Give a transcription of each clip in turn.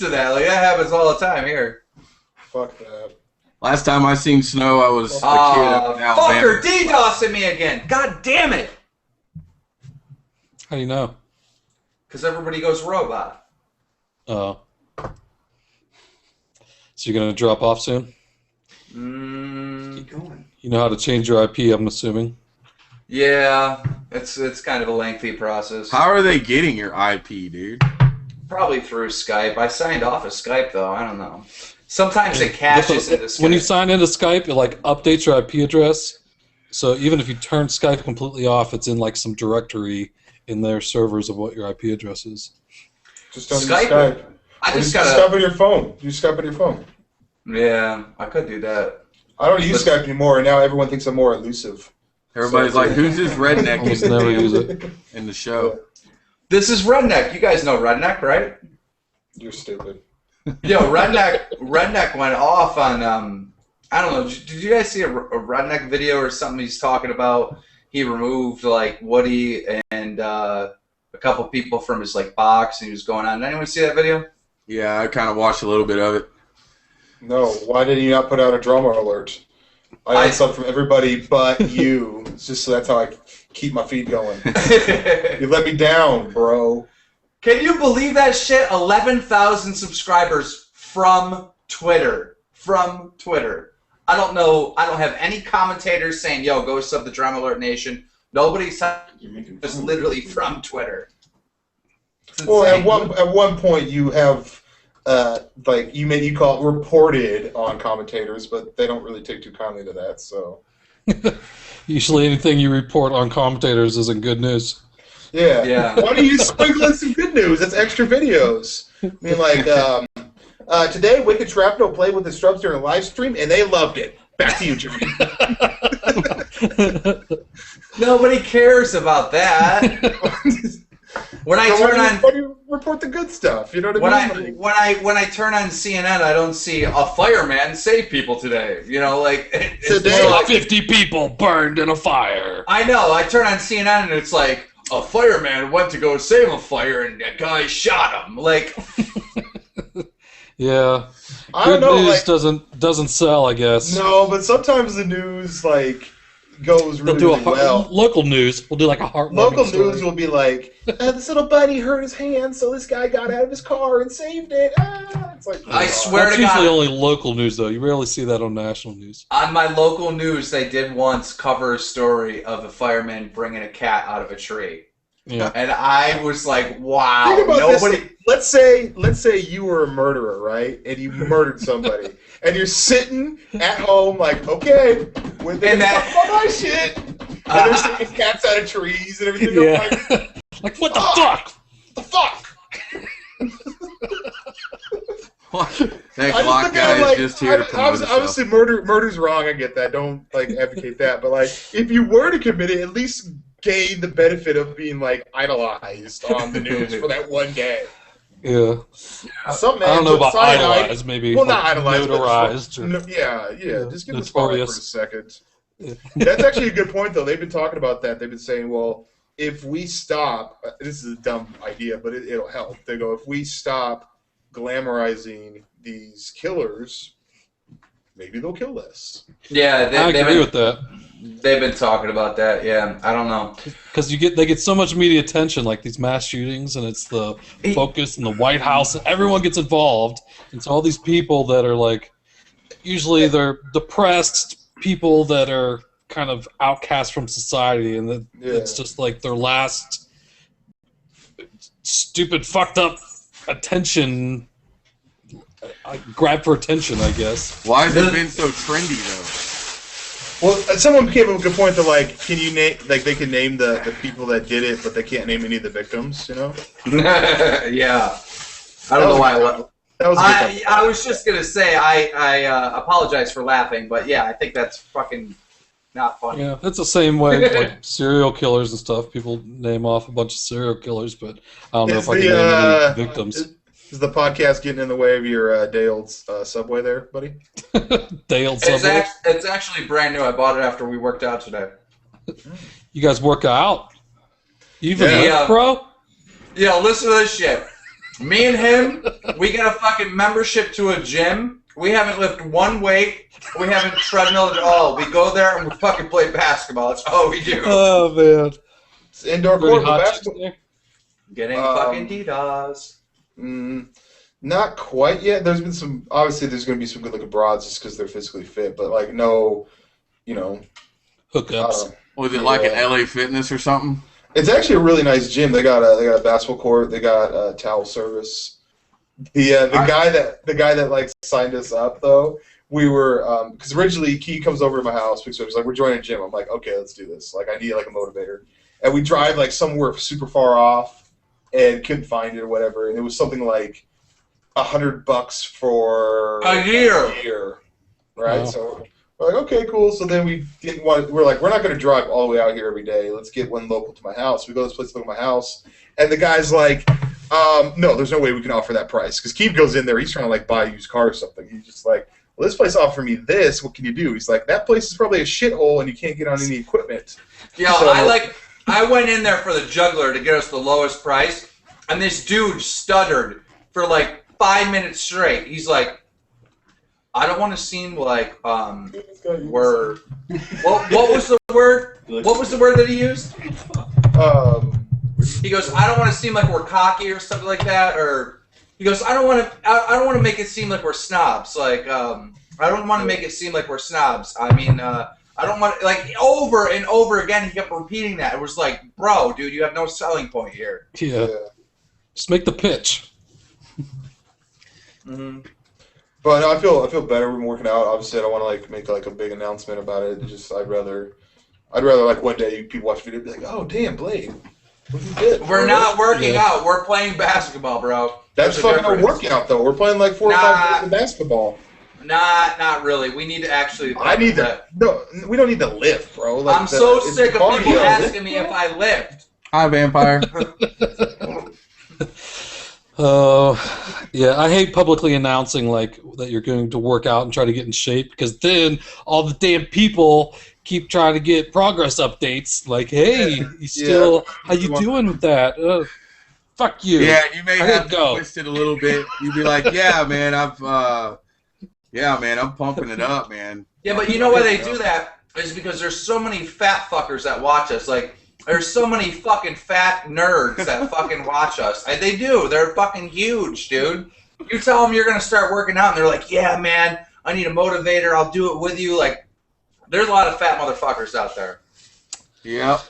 to that. Like, that happens all the time here. Fuck that. Last time I seen snow, I was a kid up in Alabama. Fucker DDoSing me again. God damn it. How do you know? Because everybody goes robot. Oh. So you're going to drop off soon? Keep going. You know how to change your IP, I'm assuming? Yeah, it's kind of a lengthy process. How are they getting your IP, dude? Probably through Skype. I signed off of Skype, though. I don't know. Sometimes it caches into Skype. When you sign into Skype, it like updates your IP address. So even if you turn Skype completely off, it's in like some directory in their servers of what your IP address is. Just don't use Skype. I just got Skype on your phone. Use Skype on your phone. Yeah, I could do that. I don't use Skype anymore, and now everyone thinks I'm more elusive. Everybody's like, who's this redneck never use it in the show? This is Redneck. You guys know Redneck, right? You're stupid. Yo, Redneck went off on, I don't know, did you guys see a Redneck video or something he's talking about? He removed, like, Woody and a couple people from his, like, box, and he was going on. Did anyone see that video? Yeah, I kind of watched a little bit of it. No, why did you not put out a drama alert? I had something from everybody but you. It's just so that's how I keep my feed going. You let me down, bro. Can you believe that shit? 11,000 subscribers from Twitter. From Twitter. I don't know. I don't have any commentators saying, yo, go sub the Drama Alert Nation. Nobody's just literally from Twitter. Well, at one point you have... like you call it reported on commentators, but they don't really take too kindly to that. So usually, anything you report on commentators isn't good news. Yeah. Why don't you sprinkle in some good news? That's extra videos. I mean, like today, Wicked Shrapnel played with the Strubs during a live stream, and they loved it. Back to you, Jimmy. Nobody cares about that. When I turn on, why do you report the good stuff? You know what I mean? When I turn on CNN, I don't see a fireman save people today. You know, like today, like 50 people burned in a fire. I know. I turn on CNN and it's like a fireman went to go save a fire and a guy shot him. Like, yeah, I don't good know. News doesn't sell, I guess. No, but sometimes the news like goes really well. Local news. We'll do like a heartwarming Local story. news will be like, this little buddy hurt his hand, so this guy got out of his car and saved it. It's like, I swear That's to God. usually only local news, though. You rarely see that on national news. On my local news, they did once cover a story of a fireman bringing a cat out of a tree. Yeah. And I was like, wow. Think about Nobody. This. Let's say you were a murderer, right? And you murdered somebody, and you're sitting at home like, okay, when they talk about my shit, and they're taking cats out of trees and everything. Yeah. I'm like, what the fuck? The fuck? That Glock guy is just here to promote himself. Obviously, murder's wrong. I get that. Don't advocate that. But if you were to commit it, at least gain the benefit of being idolized on the news for that one day. Yeah. Some man I don't know about cyanide. idolized, maybe. Well, not idolized, notarized. Yeah. Just give the spotlight for a second. Yeah. That's actually a good point, though. They've been talking about that. They've been saying, well, if we stop, this is a dumb idea, but it'll help. They go, if we stop glamorizing these killers, maybe they'll kill less. Yeah, I agree with that. They've been talking about that. Yeah, I don't know. Because they get so much media attention, like these mass shootings, and it's the focus in the White House, and everyone gets involved. And so all these people that are usually they're depressed people that are kind of outcast from society, and it's just like their last stupid, fucked up attention, grab for attention, I guess. Why has it been so trendy, though? Well, someone came up with a good point that can you name they can name the people that did it, but they can't name any of the victims, you know? Yeah, I don't know why. That was I was just gonna say I apologize for laughing, but yeah, I think that's fucking not funny. Yeah, it's the same way like serial killers and stuff. People name off a bunch of serial killers, but I don't know if I can name any victims. Is the podcast getting in the way of your day-old Subway there, buddy? Day-old Subway? It's actually brand new. I bought it after we worked out today. You guys work out? You even lift, bro? Yeah, listen to this shit. Me and him, we got a fucking membership to a gym. We haven't lifted one weight. We haven't treadmill at all. We go there and we fucking play basketball. That's all we do. Oh man, it's indoor court hot basketball. Getting fucking DDoS. Not quite yet. There's been some. Obviously, there's going to be some good looking broads just because they're physically fit, but like no, hookups. Was it like an LA Fitness or something? It's actually a really nice gym. They got a basketball court. They got towel service. The guy that like signed us up though. We were because originally Key comes over to my house. He's like, we're joining a gym. I'm like, okay, let's do this. Like, I need like a motivator, and we drive like somewhere super far off and couldn't find it or whatever. And it was something like $100 for a year. Right? Wow. So we're like, okay, cool. So then we didn't want. We're like, we're not going to drive all the way out here every day. Let's get one local to my house. We go to this place local to my house, and the guy's like, no, there's no way we can offer that price because Keith goes in there. He's trying to like buy a used car or something. He's just like, well, this place offered me this. What can you do? He's like, that place is probably a shithole, and you can't get on any equipment. Yeah, So, I went in there for the juggler to get us the lowest price, and this dude stuttered for like 5 minutes straight. He's like, I don't want to seem like we're. What was the word? What was the word that he used? He goes, I don't want to seem like we're cocky or something like that, or he goes, I don't want to make it seem like we're snobs. Like, I don't want to make it seem like we're snobs. I mean, I don't want like over and over again. He kept repeating that. It was like, bro, dude, you have no selling point here. Yeah. Just make the pitch. Mm-hmm. But no, I feel better when working out. Obviously, I don't want to like make like a big announcement about it. Just I'd rather like one day people watch the video and be like, oh damn, Blade, what you did? We're not working out. We're playing basketball, bro. That's fucking a workout though. We're playing like 4 or 5 games of basketball. Not really. We need to actually. I need to. No, we don't need to lift, bro. Like, I'm so sick of people asking me if I lift. Hi, Vampire. Yeah, I hate publicly announcing like that you're going to work out and try to get in shape because then all the damn people keep trying to get progress updates. Like, hey, you still? How you doing with that? Fuck you. Yeah, you may have to twist it a little bit. You'd be like, yeah, man, I'm pumping it up, man. Yeah, but you know why they do that is because there's so many fat fuckers that watch us. Like, there's so many fucking fat nerds that fucking watch us. And they do. They're fucking huge, dude. You tell them you're going to start working out, and they're like, yeah, man, I need a motivator. I'll do it with you. Like, there's a lot of fat motherfuckers out there. Yep.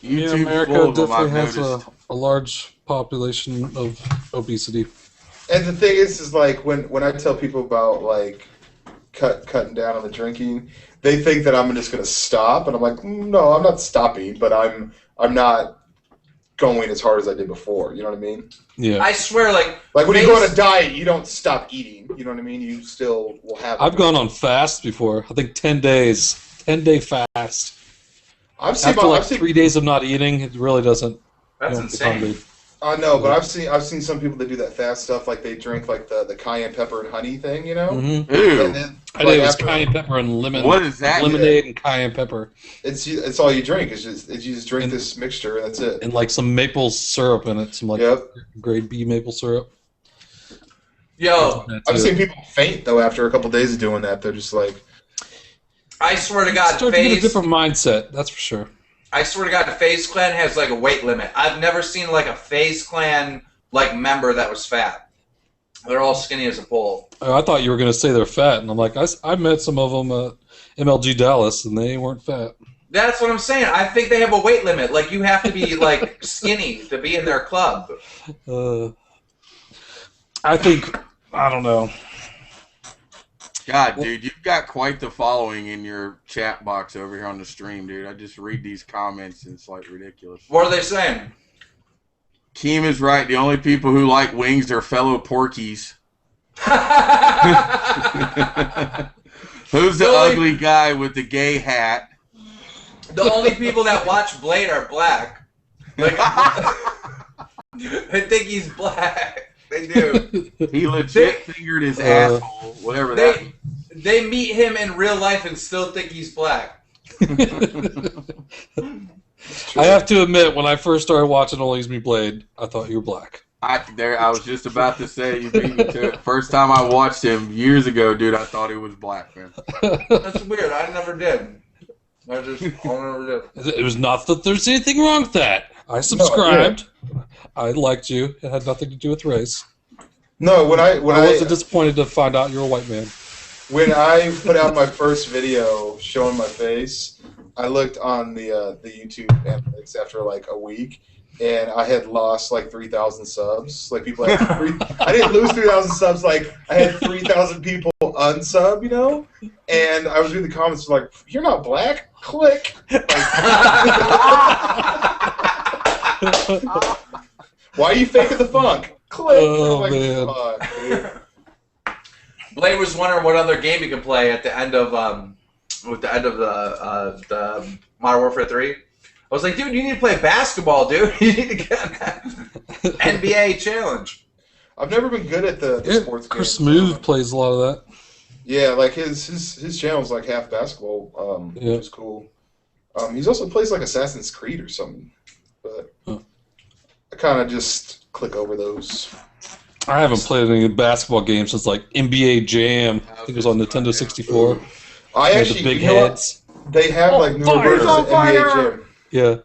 Yeah, America definitely has a large population of obesity. And the thing is like when I tell people about like cutting down on the drinking, they think that I'm just going to stop, and I'm like, no, I'm not stopping, but I'm not going as hard as I did before. You know what I mean? Yeah. I swear, like when you go on a diet, you don't stop eating. You know what I mean? You still will have. I've gone on fast before. I think 10 days, 10-day fast. After 3 days of not eating, it really doesn't. That's insane. No, but I've seen some people that do that fast stuff, like they drink like the cayenne pepper and honey thing, you know. Mm-hmm. Ew. And then, I think it was cayenne pepper and lemon. What is that? Lemonade and cayenne pepper. It's all you drink. You just drink this mixture, and that's it. And like some maple syrup in it, some like grade B maple syrup. Yo, I've seen people faint though after a couple days of doing that. They're just like, I swear to God, start to get a different mindset. That's for sure. I swear to God, the FaZe Clan has like a weight limit. I've never seen like a FaZe Clan like member that was fat. They're all skinny as a pole. Oh, I thought you were going to say they're fat, and I'm like, I met some of them at MLG Dallas, and they weren't fat. That's what I'm saying. I think they have a weight limit. Like, you have to be like skinny to be in their club. I don't know. God, dude, you've got quite the following in your chat box over here on the stream, dude. I just read these comments, and it's like ridiculous. What are they saying? Keem is right. The only people who like wings are fellow porkies. Who's the ugly guy with the gay hat? The only people that watch Blade are black. Like, they think he's black. They do. He legit fingered his asshole, whatever that means. They meet him in real life and still think he's black. it's I have to admit, when I first started watching Only Me Blade, I thought you were black. I was just about to say, you beat me to it. First time I watched him years ago, dude, I thought he was black, man. That's weird. I never did. I never did. It was not that there's anything wrong with that. I subscribed. No, I liked you. It had nothing to do with race. No, when I wasn't disappointed to find out you're a white man. When I put out my first video showing my face, I looked on the YouTube analytics after like a week, and I had lost like 3,000 subs. Like people had I didn't lose 3,000 subs. Like I had 3,000 people unsub, you know. And I was reading the comments like, "You're not black." Click. Like, why are you faking the funk? Click. Oh, like, man. Blade was wondering what other game you can play at the end of the Modern Warfare 3. I was like, dude, you need to play basketball, dude. You need to get on that NBA challenge. I've never been good at the sports games. Chris Smooth plays a lot of that. Yeah, like his channel's like half basketball, which is cool. He's also plays like Assassin's Creed or something, but I kind of just click over those. I haven't played any basketball games since like NBA Jam. I think it was on Nintendo 64. I actually, the big heads. They have like newer versions of NBA Jam. Yeah.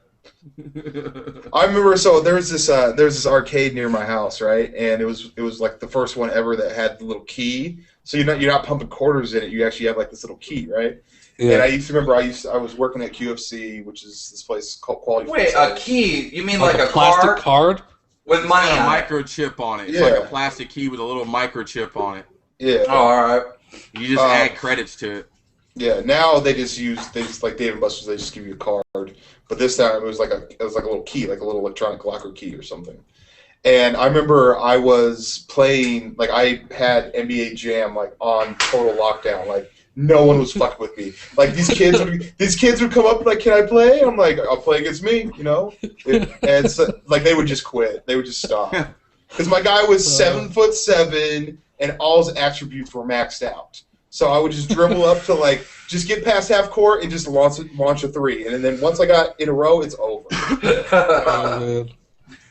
I remember. So there's this arcade near my house, right? And it was like the first one ever that had the little key. So you're not pumping quarters in it. You actually have like this little key, right? Yeah. And I used to remember I was working at QFC, which is this place called Quality. Wait, a key? You mean like a plastic card? With money on a microchip on it. It's like a plastic key with a little microchip on it. Yeah. Oh, all right. You just add credits to it. Yeah. Now they just like Dave & Buster's. They just give you a card. But this time it was like a little key, like a little electronic locker key or something. And I remember I was playing, like I had NBA Jam like on total lockdown. Like no one was fucking with me. Like these kids would come up like, "Can I play?" I'm like, "I'll play against me," you know. And so, like they would just quit. They would just stop because my guy was 7'7" and all his attributes were maxed out. So I would just dribble up to like just get past half court and just launch a three, and then once I got in a row, it's over.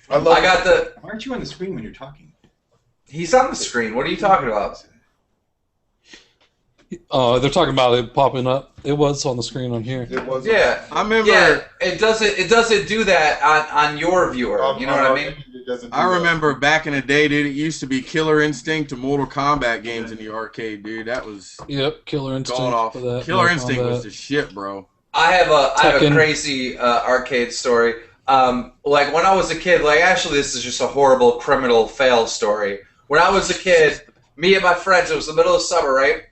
Why aren't you on the screen when you're talking? He's on the screen. What are you talking about? They're talking about it popping up. It was on the screen on here. It was. Yeah, I remember. Yeah, it doesn't do that on your viewer. You know what I mean? I remember back in the day, dude. It used to be Killer Instinct to Mortal Kombat games in the arcade, dude. That was Killer Instinct. Off. Killer Instinct was the shit, bro. I have a crazy arcade story. Like when I was a kid, like actually this is just a horrible criminal fail story. When I was a kid, me and my friends, it was the middle of summer, right?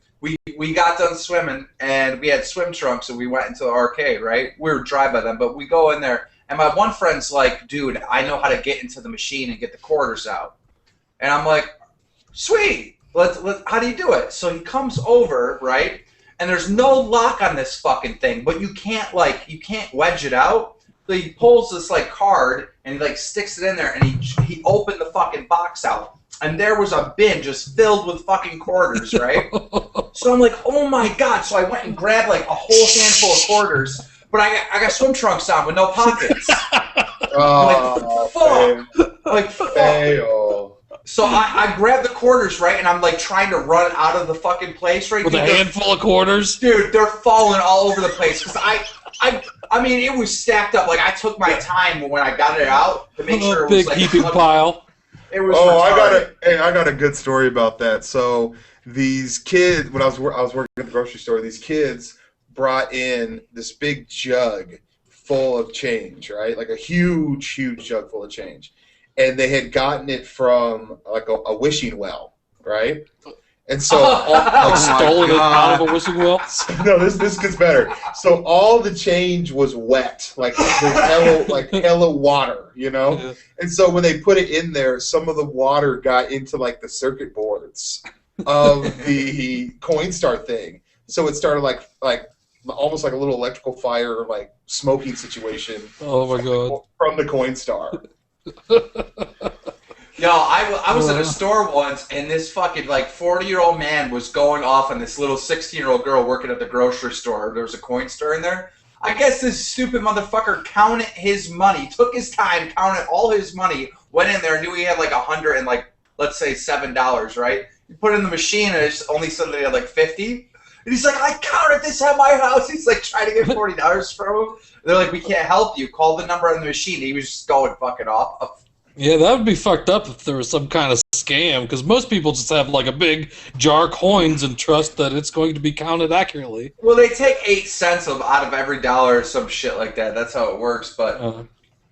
We got done swimming, and we had swim trunks, and we went into the arcade, right? We were dry by then, but we go in there, and my one friend's like, "Dude, I know how to get into the machine and get the quarters out." And I'm like, "Sweet, how do you do it?" So he comes over, right? And there's no lock on this fucking thing, but you can't wedge it out. So he pulls this like card and he like sticks it in there, and he opened the fucking box out. And there was a bin just filled with fucking quarters, right? So I'm like, oh my god. So I went and grabbed like a whole handful of quarters, but I got swim trunks on with no pockets. Oh, like, fuck. So I grabbed the quarters, right? And I'm like trying to run out of the fucking place, right? With a handful of quarters? Dude, they're falling all over the place. Because I mean, it was stacked up. Like I took my time when I got it out to make sure it was big heaping pile. It was I got a good story about that. So these kids, when I was working at the grocery store, these kids brought in this big jug full of change, right? Like a huge jug full of change, and they had gotten it from like a wishing well, right? And so stolen it out of a wishing well. No, this gets better. So all the change was wet, like hella water, you know. Yeah. And so when they put it in there, some of the water got into like the circuit boards of the Coinstar thing. So it started like almost like a little electrical fire, like smoking situation. Oh my god! From the Coinstar. Yo, I was at a store once, and this fucking, like, 40-year-old man was going off on this little 16-year-old girl working at the grocery store. There was a Coinstar in there. I guess this stupid motherfucker counted his money, took his time, counted all his money, went in there, knew he had like $100 and like, let's say $7, right? You put it in the machine and it's only said that he had like 50. And he's like, I counted this at my house. He's like trying to get $40 from him. They're like, we can't help you. Call the number on the machine. He was just going fucking off. Yeah, that would be fucked up if there was some kind of scam, because most people just have like a big jar of coins and trust that it's going to be counted accurately. Well, they take 8 cents out of every dollar or some shit like that. That's how it works, but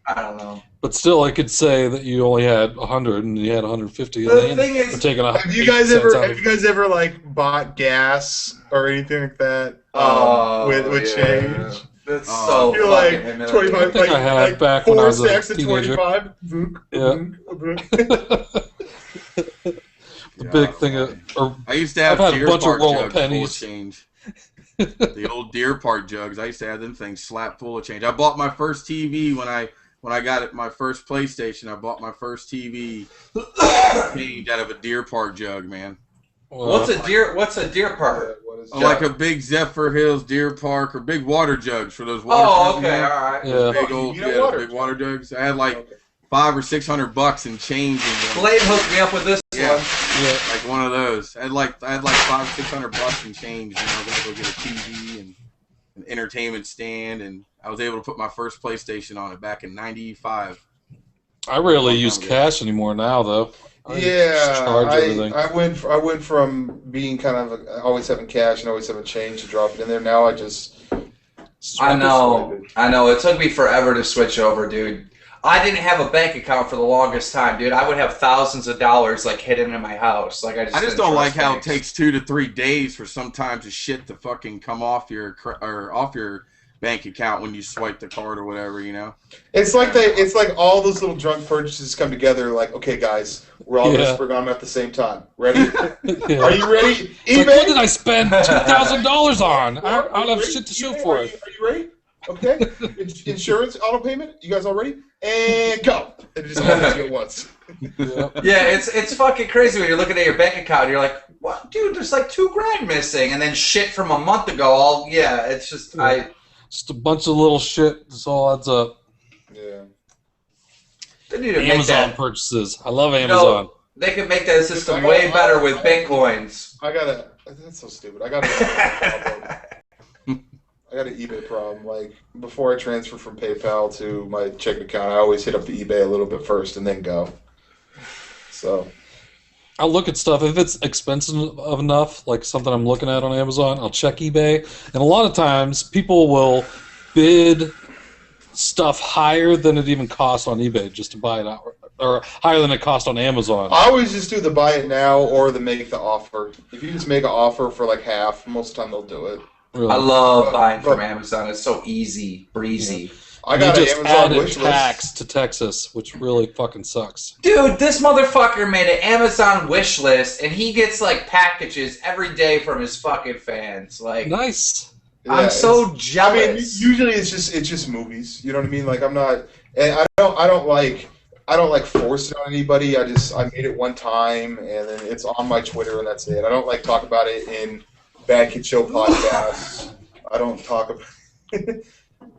I don't know. But still, I could say that you only had 100 and you had 150. The thing is, taking have you guys ever like bought gas or anything like that? With change. That's so you're like 25. I had back when I was a teenager. 25. Yeah. The big thing. I used to have I've had Deer a bunch Park of roll of jugs full of pennies. change. The old Deer Park jugs. I used to have them things slap full of change. I bought my first TV when I got it, my first PlayStation. I bought my first TV change out of a Deer Park jug, man. What's a deer park? Like a big Zephyr Hills Deer Park or big water jugs for those water. Oh, okay, all right. Yeah. Big old, big water jugs. I had like $500 or $600 in change in them. Blade hooked me up with this one. Yeah, like one of those. I had like $500 or $600 in change, and I was able to get a TV and an entertainment stand, and I was able to put my first PlayStation on it back in '95. I rarely use cash anymore now, though. I went from being kind of always having cash and always having change to drop it in there. Now I just I know. It took me forever to switch over, dude. I didn't have a bank account for the longest time, dude. I would have thousands of dollars like hidden in my house. Like I just don't like how it takes 2 to 3 days for sometimes the shit to fucking come off your bank account when you swipe the card or whatever, you know. It's like all those little drunk purchases come together. Like, okay, guys, we're all whispering on them at the same time. Ready? Yeah. Are you ready? eBay? Like, what did I spend $2,000 on? I don't have shit to show for it. Are you ready? Okay. Insurance, auto payment. You guys all ready? And go. And it just happens at once. Yeah, it's fucking crazy when you're looking at your bank account and you're like, what, dude? There's like $2,000 missing, and then shit from a month ago. It's just Just a bunch of little shit. This all adds up. Yeah. They need to Amazon purchases. I love Amazon. They could make that system way better with Bitcoins. That's so stupid. I got an eBay problem. Like, before I transfer from PayPal to my checking account, I always hit up the eBay a little bit first and then go. So I'll look at stuff. If it's expensive enough, like something I'm looking at on Amazon, I'll check eBay. And a lot of times, people will bid stuff higher than it even costs on eBay just to buy it out, or higher than it costs on Amazon. I always just do the buy it now or the make the offer. If you just make an offer for like half, most of the time they'll do it. Really. I love buying from Amazon. It's so easy, breezy. Yeah. I got an Amazon added wish list. tax to Texas, which really fucking sucks. Dude, this motherfucker made an Amazon wish list, and he gets like packages every day from his fucking fans. Like, Nice. Yeah, I'm so jealous. I mean, usually it's just movies. You know what I mean? Like, I'm not, and I don't like force it on anybody. I made it one time, and then it's on my Twitter, and that's it. I don't like talk about it in BadKidShow podcasts. I don't talk about it.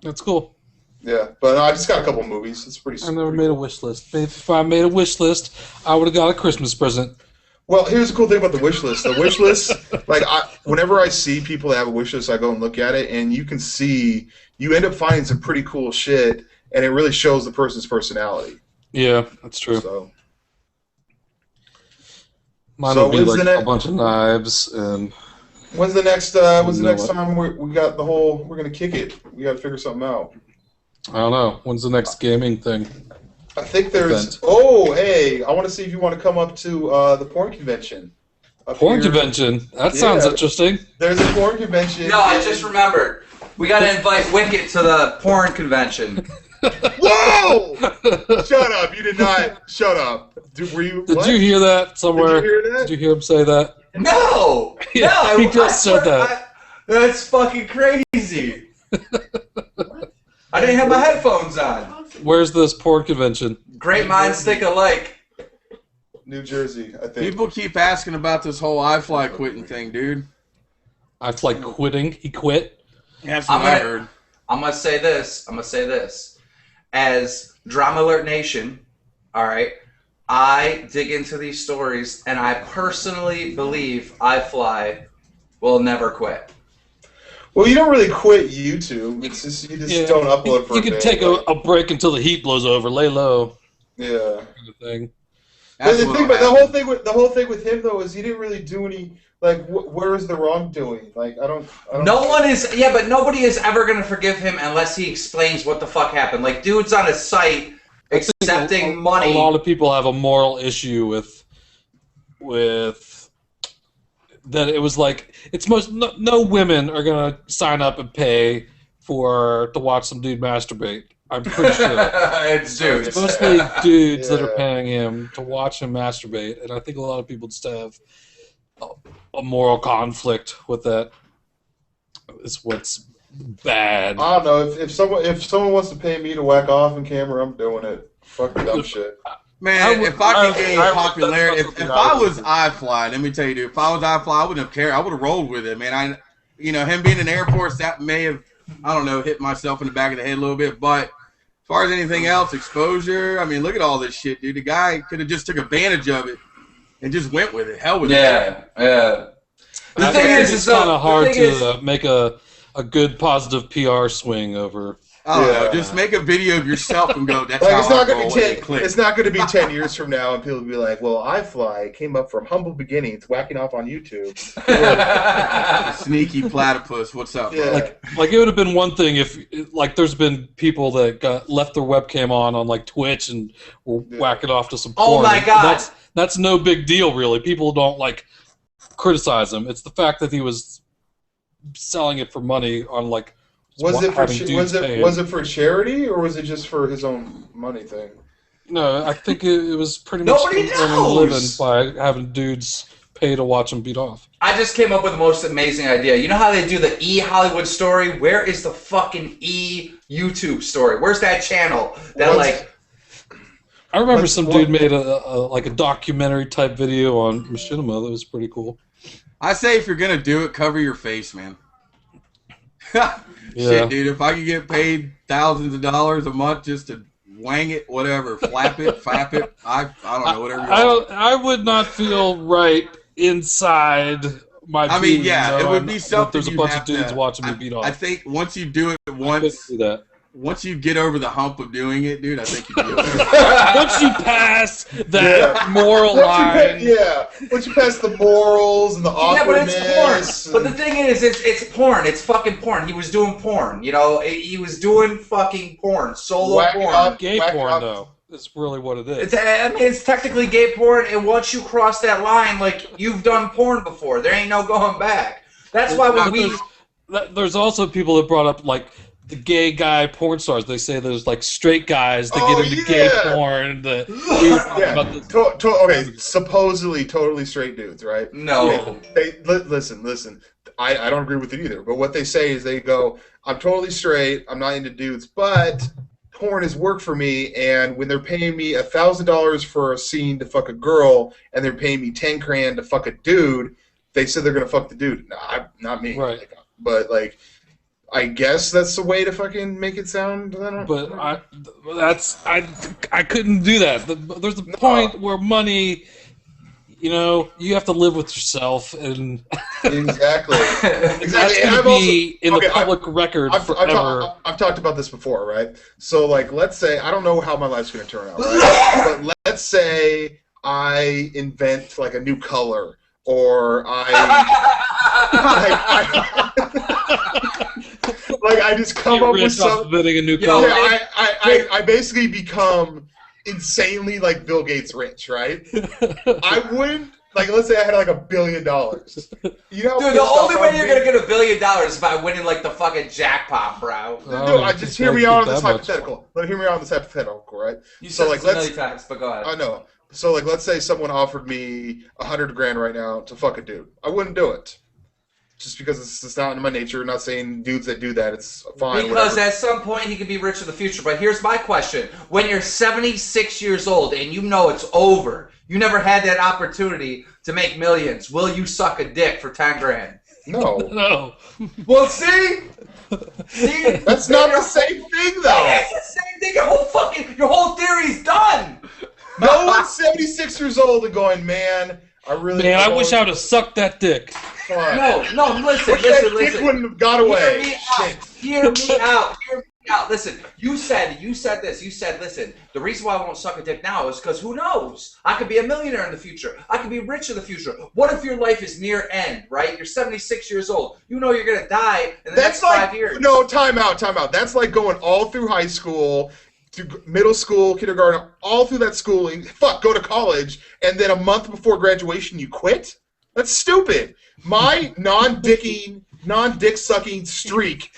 That's cool. Yeah, but I just got a couple movies. It's pretty. I never made a wish list. If I made a wish list, I would have got a Christmas present. Well, here's the cool thing about the wish list. The wish list, like, whenever I see people that have a wish list, I go and look at it, and you can see, you end up finding some pretty cool shit, and it really shows the person's personality. Yeah, that's true. So, Mine would be like a bunch of knives and. When's the next time we got the whole? We're gonna kick it. We got to figure something out. I don't know. When's the next gaming thing? I think there's. Event. Oh, hey! I want to see if you want to come up to the porn convention. Porn convention? That sounds interesting. There's a porn convention. No, I just remembered. We got to invite Wicket to the porn convention. Whoa! Shut up! You did not. Shut up. Did you hear that somewhere? Did you hear that? Did you hear him say that? No! Yeah, no! He just said that. That's fucking crazy. I didn't have my headphones on. Where's this porn convention? Great minds think alike. New Jersey, I think. People keep asking about this whole iFly quitting thing, dude. iFly quitting? He quit? That's what I heard. I'm gonna say this. As Drama Alert Nation, all right, I dig into these stories, and I personally believe iFly will never quit. Well, you don't really quit YouTube. It's just you just don't upload for a You can day, take a break until the heat blows over, lay low. Yeah. Kind of thing. But the whole thing with him though is he didn't really do any. Like, where is the wrongdoing? Like, I don't. Nobody is ever gonna forgive him unless he explains what the fuck happened. Like, dude's on his site accepting money. A lot of people have a moral issue with that. It was like no women are gonna sign up and pay to watch some dude masturbate. I'm pretty sure it's dudes. It's mostly dudes that are paying him to watch him masturbate, and I think a lot of people just have a moral conflict with that. Is what's bad. I don't know if someone wants to pay me to whack off on camera, I'm doing it. Fuck dumb shit. Man, if I could gain popularity, if I was iFly, let me tell you, dude, if I was iFly, I wouldn't have cared. I would have rolled with it, man. Him being in Air Force, that may have, I don't know, hit myself in the back of the head a little bit. But as far as anything else, exposure, I mean, look at all this shit, dude. The guy could have just took advantage of it and just went with it. Hell with it. Yeah. The thing is, it's kind of hard to make a good positive PR swing over. I don't know. Just make a video of yourself and go. That's how it's not going to It's not going to be 10 years from now, and people will be like, "Well, iFly came up from humble beginnings, whacking off on YouTube." Sneaky platypus. What's up? Yeah. Like it would have been one thing if there's been people that left their webcam on like Twitch and were whacking off to some porn. Oh my god, that's no big deal really. People don't criticize him. It's the fact that he was selling it for money on like. Was it for charity or was it just for his own money thing? No, I think it was pretty much earning a living by having dudes pay to watch him beat off. I just came up with the most amazing idea. You know how they do the E Hollywood story? Where is the fucking E YouTube story? Where's that channel? I remember some dude made a documentary type video on Machinima that was pretty cool. I say if you're gonna do it, cover your face, man. Yeah. Shit, dude, if I could get paid thousands of dollars a month just to wang it, whatever, flap it, flap it, I don't know, whatever you want. I would not feel right inside my being. Yeah, it would be something. There's a bunch of dudes watching me beat off. I think once you do it once you get over the hump of doing it, dude, I think you'd be okay. Once you pass that moral line. Once you pass the morals and the awkwardness. Yeah, but it's porn. But the thing is, it's porn. It's fucking porn. He was doing porn. He was doing fucking porn. Solo porn. Gay porn, though. That's really what it is. It's technically gay porn, and once you cross that line, you've done porn before. There ain't no going back. That's why there's also people that brought up, the gay guy porn stars. They say there's straight guys that get into gay porn. Okay, supposedly totally straight dudes, right? No. Listen. I don't agree with it either. But what they say is they go, "I'm totally straight. I'm not into dudes, but porn is work for me. And when they're paying me $1,000 for a scene to fuck a girl, and they're paying me $10,000 to fuck a dude, they said they're gonna fuck the dude. Nah, not me. Right. I guess that's the way to fucking make it sound. But I couldn't do that. There's a point where money, you have to live with yourself, and exactly. That's going to be in the public record forever. I've talked about this before, right? So, let's say I don't know how my life's going to turn out, right? But let's say I invent a new color, or I just come up with something. A new color. I basically become insanely Bill Gates rich, right? I wouldn't let's say I had $1 billion. Dude, the only way you're gonna get $1 billion is by winning the fucking jackpot, bro. Just hear me out on this hypothetical. Hear me out on this hypothetical, right? You said this a million times, but go ahead. I know. So let's say someone offered me $100,000 right now to fuck a dude. I wouldn't do it. Just because it's not in my nature. I'm not saying dudes that do that, it's fine. Because at some point he could be rich in the future. But here's my question. When you're 76 years old and you know it's over, you never had that opportunity to make millions, will you suck a dick for $10,000? No. No. Well, see, That's not the same thing, though. It's the same thing. Your whole theory's done. No one's 76 years old and going, man, I wish I would have sucked that dick. No, listen. Dick wouldn't have got away. Hear me out. Listen, you said this. You said, listen, the reason why I won't suck a dick now is because who knows? I could be a millionaire in the future. I could be rich in the future. What if your life is near end, right? You're 76 years old. You know you're going to die in the next 5 years. No, time out. That's like going all through high school, to middle school, kindergarten, all through that schooling. Go to college, and then a month before graduation you quit? That's stupid. My non-dick-sucking streak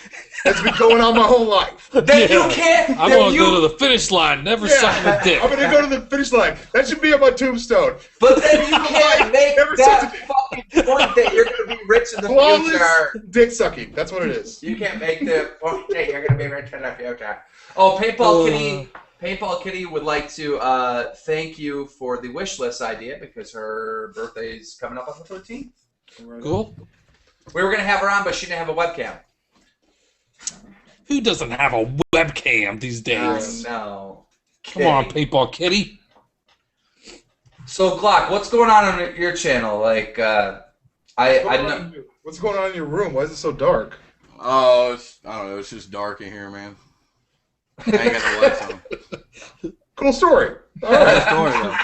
has been going on my whole life. Then you can't. I'm going to go to the finish line, never sucking a dick. I'm going to go to the finish line. That should be on my tombstone. But then you can't make that fucking point that you're going to be rich in the future. Dick sucking. That's what it is. You can't make the point that you're going to be rich in the future. Oh, Paintball Kitty would like to thank you for the wish list idea because her birthday's coming up on the 13th. Cool. We were going to have her on, but she didn't have a webcam. Who doesn't have a webcam these days? No. Come on, Paintball Kitty. So, Glock, what's going on your channel? Like, What's going on in your room? Why is it so dark? Oh, I don't know. It's just dark in here, man. I ain't got the lights on. Cool story. All right.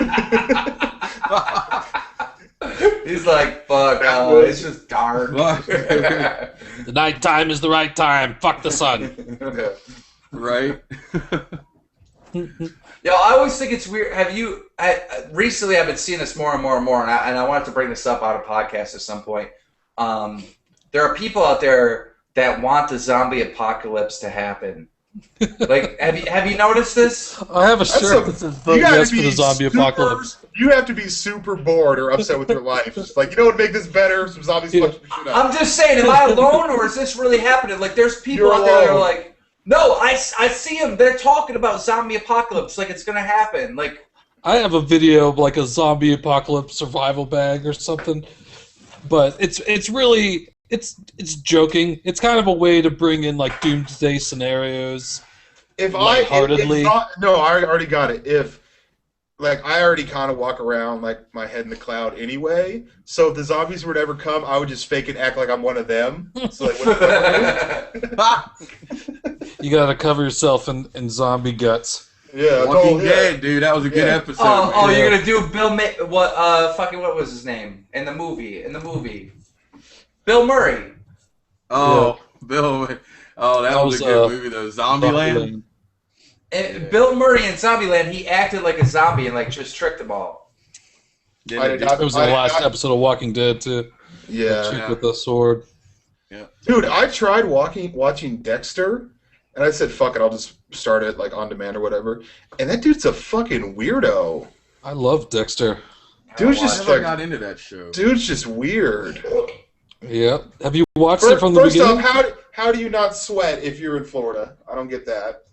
He's like, fuck, it's just dark. The night time is the right time. Fuck the sun. Right? Yo, I always think it's weird. Recently I've been seeing this more and more and more, and I wanted to bring this up on a podcast at some point. There are people out there that want the zombie apocalypse to happen. Like, have you noticed this? I have a shirt that says vote yes for the zombie apocalypse. You have to be super bored or upset with your life. Just like, you know what would make this better? Some zombies fucking shit up. I'm just saying, am I alone or is this really happening? Like, there's people out there that are like, no, I see them. They're talking about zombie apocalypse like it's going to happen. Like, I have a video of like a zombie apocalypse survival bag or something. But it's really... It's joking. It's kind of a way to bring in like doomsday scenarios. I already got it. I already kind of walk around like my head in the cloud anyway. So if the zombies were to ever come, I would just fake and act like I'm one of them. So you gotta cover yourself in zombie guts. Yeah, Walking Dead, dude. That was a good episode. Oh, you're gonna do what was his name in the movie? Bill Murray. Oh, yeah. Bill. Oh, that was a good movie, though. Zombieland. Bill Murray in Zombieland, he acted like a zombie and like just tricked them all. It was in the last episode of Walking Dead too. Yeah. Chick with the sword. Yeah. Dude, I tried watching Dexter, and I said, "Fuck it, I'll just start it like on demand or whatever." And that dude's a fucking weirdo. I love Dexter. Dude's just I never got into that show. Dude's just weird. Yeah. Have you watched it from the beginning? First off, how do you not sweat if you're in Florida? I don't get that.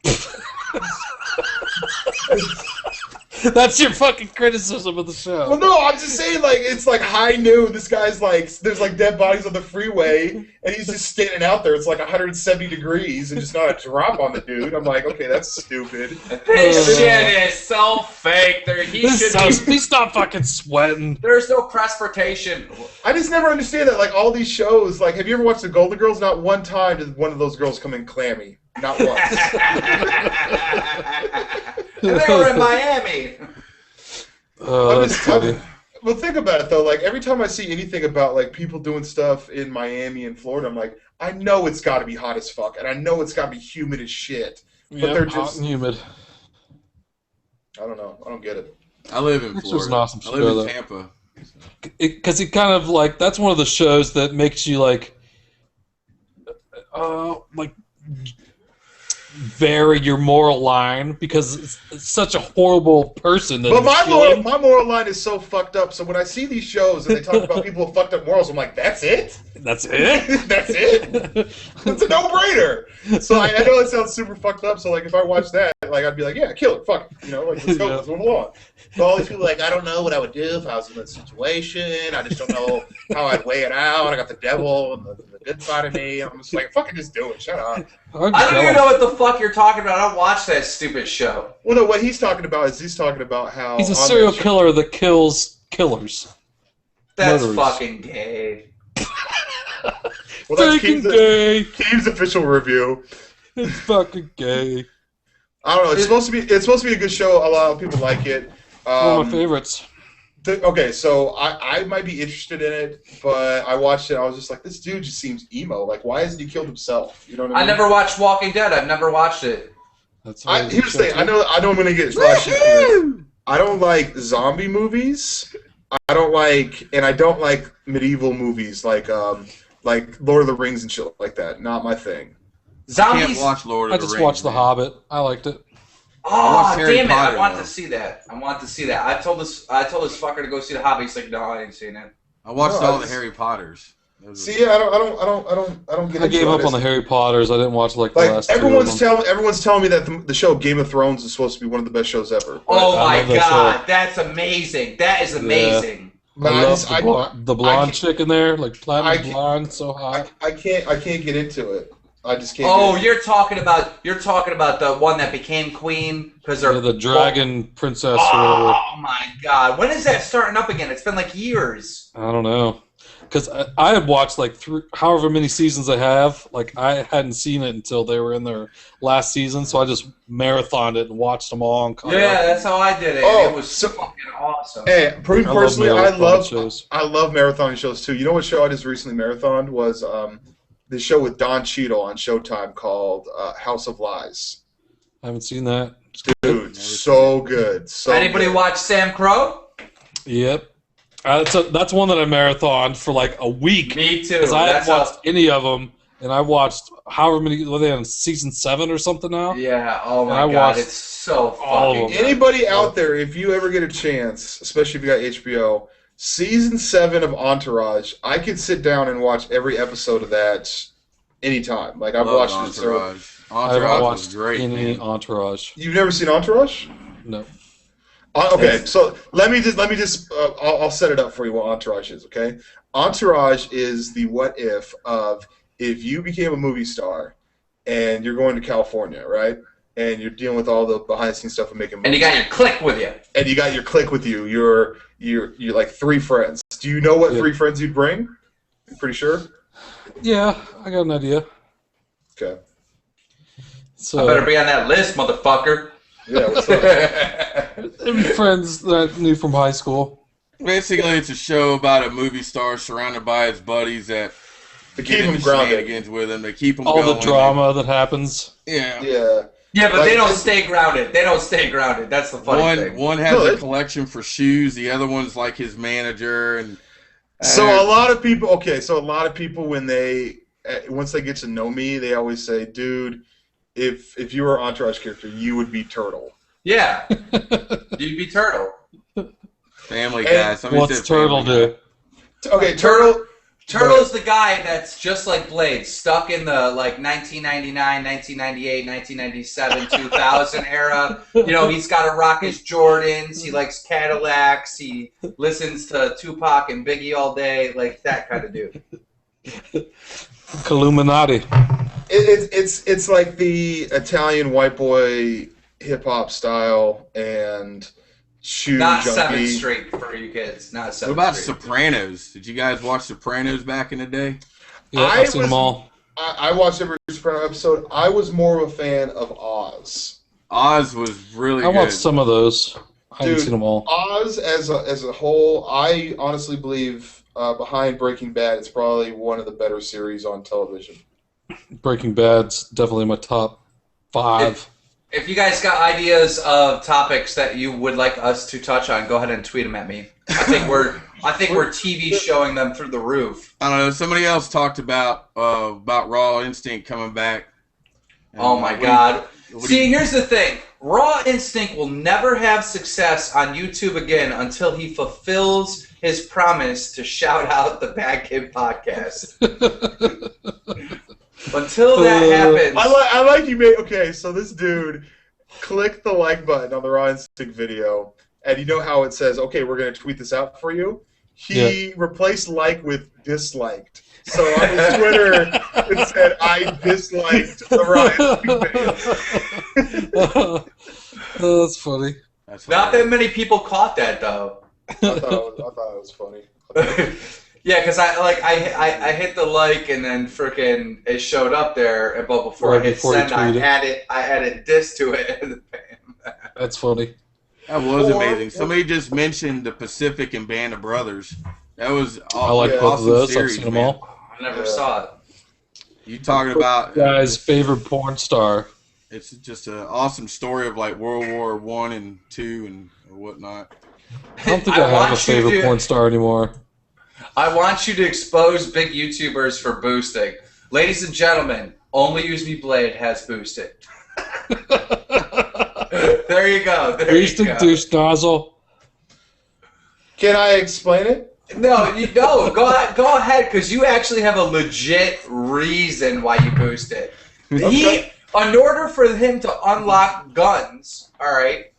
That's your fucking criticism of the show. Well, no, I'm just saying, like, it's like high noon. This guy's like, there's like dead bodies on the freeway, and he's just standing out there. It's like 170 degrees and just not a drop on the dude. I'm like, okay, that's stupid. This shit is so fake. Please stop fucking sweating. There's no transportation. I just never understand that. Like, all these shows, like, have you ever watched The Golden Girls? Not one time did one of those girls come in clammy. Not once. And they were in Miami. That's funny. Well, think about it, though. Like, every time I see anything about, like, people doing stuff in Miami and Florida, I'm like, I know it's got to be hot as fuck, and I know it's got to be humid as shit. But they're just hot and humid. I don't know. I don't get it. I live in Florida. This was an awesome show, I live in Tampa. Because it kind of, like, that's one of the shows that makes you, like vary your moral line because it's such a horrible person. That But killing. my moral line is so fucked up. So when I see these shows and they talk about people with fucked up morals, I'm like, that's it? That's it? That's it? It's a no-brainer. So I know it sounds super fucked up. So like if I watch that, like I'd be like, yeah, kill it, fuck it. Let's go, let's move along. But all these people are like, I don't know what I would do if I was in that situation. I just don't know how I'd weigh it out. I got the devil and the good side of me. I'm just like, fucking just do it. Shut up. I don't even know what the fuck you're talking about. I don't watch that stupid show. Well, no, what he's talking about how he's a serial killer that kills killers. That's Murderers. fucking gay. Well, that's Fucking gay. Keem's official review. It's fucking gay. I don't know. It's supposed to be a good show. A lot of people like it. One of my favorites. Okay, so I might be interested in it, but I watched it. I was just like, this dude just seems emo. Like, why hasn't he killed himself? You know what I mean? I never watched Walking Dead. I've never watched it. Here's the thing. I know I'm gonna get shit. I don't like zombie movies. I don't like medieval movies like Lord of the Rings and shit like that. Not my thing. Zombies. Can't watch Lord of the I Rings. just watched The man. Hobbit. I liked it. Oh, Harry damn it! Potter, I want though. to see that. I told this fucker to go see The Hobbit. He's like, no, I ain't seen it. I watched No, all I the just- Harry Potters. See, I don't get. I gave up on the Harry Potters. I didn't watch like the last two of them. Everyone's telling me that the show Game of Thrones is supposed to be one of the best shows ever. Oh I my love that god, show. that's amazing. That is amazing. But I love the blonde chick in there, like platinum blonde, so hot. I can't get into it. I just can't. Oh, get it. you're talking about the one that became queen because they're The dragon princess or whatever. Oh my god, when is that starting up again? It's been like years. I don't know. Because I had watched like however many seasons they have. Like I hadn't seen it until they were in their last season, so I just marathoned it and watched them all. And caught up. That's how I did it. Oh, It was fucking awesome. Hey, personally, I love shows. marathoning shows too. You know what show I just recently marathoned was the show with Don Cheadle on Showtime called House of Lies. I haven't seen that. Dude, so good. Anybody watch Sam Crow? Yep. That's one that I marathoned for like a week. Me too. Because I haven't watched any of them, and I watched however many. Were they on season 7 or something now? Yeah. Oh my I god, watched it's so all of fucking. them. Good. Anybody out there, if you ever get a chance, especially if you got HBO, season 7 of Entourage, I could sit down and watch every episode of that anytime. Like I've watched it. So Entourage. I haven't Entourage watched was great. any Man. Entourage. you've never seen Entourage? No. Okay, so let me just I'll set it up for you what Entourage is. Okay, Entourage is the what if of if you became a movie star and you're going to California, right? And you're dealing with all the behind the scenes stuff and making movies. And you got your clique with you. And you got your clique with you. You're like 3 friends. Do you know what 3 friends you'd bring? You pretty sure? Yeah, I got an idea. Okay. So I better be on that list, motherfucker. Yeah. What's up? friends that I knew from high school. Basically, it's a show about a movie star surrounded by his buddies that To get keep him into grounded. shenanigans with him. They keep him All going. the drama that happens. Yeah. Yeah. Yeah, but Like- they don't stay grounded. They don't stay grounded. That's the funny thing. One has No, a it- collection for shoes. The other one's like his manager. And So a lot of people, when they once they get to know me, they always say, "Dude, if you were an Entourage character, you would be Turtle." Yeah. You'd be Turtle. Family And Guy. Somebody What's said Turtle Family do? Okay, Turtle. Turtle's the guy that's just like Blade, stuck in the like 1999, 1998, 1997, 2000 era. You know, he's got to rock his Jordans. He likes Cadillacs. He listens to Tupac and Biggie all day, like that kind of dude. Illuminati. It's like the Italian white boy hip hop style and shoe Not junkie. 7th Street for you kids. Not 7th What about Street. Sopranos? Did you guys watch Sopranos back in the day? Yeah, I've seen them all. I watched every Soprano episode. I was more of a fan of Oz. Oz was really I good. watched some of those. I haven't Dude, seen them all. Oz as a whole, I honestly believe behind Breaking Bad, it's probably one of the better series on television. Breaking Bad's definitely my top 5. If you guys got ideas of topics that you would like us to touch on, go ahead and tweet them at me. I think we're TV showing them through the roof. I don't know. Somebody else talked about Raw Instinct coming back. Oh my God. See, here's the thing. Raw Instinct will never have success on YouTube again until he fulfills his promise to shout out the Bad Kid podcast. Until that happens. I like you made. Okay, so this dude clicked the like button on the Raw Instinct video, and you know how it says, okay, we're going to tweet this out for you? He replaced like with disliked. So on his Twitter, it said, I disliked the Raw Instinct video. Oh, that's funny. Not that many people caught that, though. I thought it was funny. Yeah, because I hit the like and then frickin' it showed up there, but before I hit send, I added this to it. That's funny. That was amazing. Somebody just mentioned the Pacific and Band of Brothers. That was awesome. I like both of those. Series, I've seen them man. all. I never saw it. You talking about Guy's favorite porn star. It's just an awesome story of like World War I and II and whatnot. I don't think I have a favorite porn star anymore. I want you to expose big YouTubers for boosting. Ladies and gentlemen, only Use Me Blade has boosted. There you go. Boosted douche nozzle. Can I explain it? No, go ahead, because you actually have a legit reason why you boosted. Okay. In order for him to unlock guns, all right,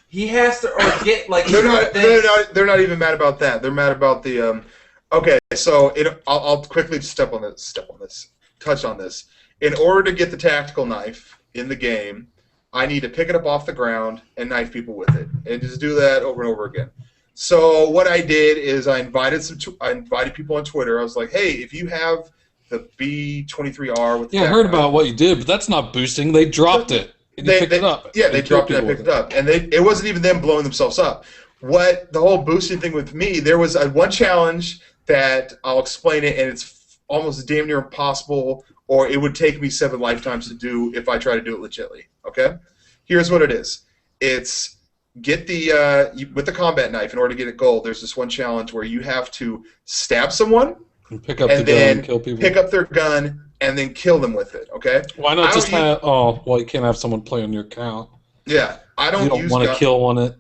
he has to get like. They're not even mad about that. They're mad about the. Okay, so I'll quickly touch on this. In order to get the tactical knife in the game, I need to pick it up off the ground and knife people with it, and just do that over and over again. So what I did is I invited people on Twitter. I was like, hey, if you have the B23R with I heard about what you did, but that's not boosting. They dropped it. And you picked it up. Yeah, they dropped it and I picked it up. And it wasn't even them blowing themselves up. What the whole boosting thing with me, there was one challenge that I'll explain it, and it's almost damn near impossible, or it would take me 7 lifetimes to do if I try to do it legitly. Okay? Here's what it is. It's get with the combat knife, in order to get it gold, there's this one challenge where you have to stab someone and pick up the gun and kill people. Pick up their gun and then kill them with it, okay? Why not just have... Oh, well, you can't have someone play on your account. Yeah, I don't use... You don't want to kill one.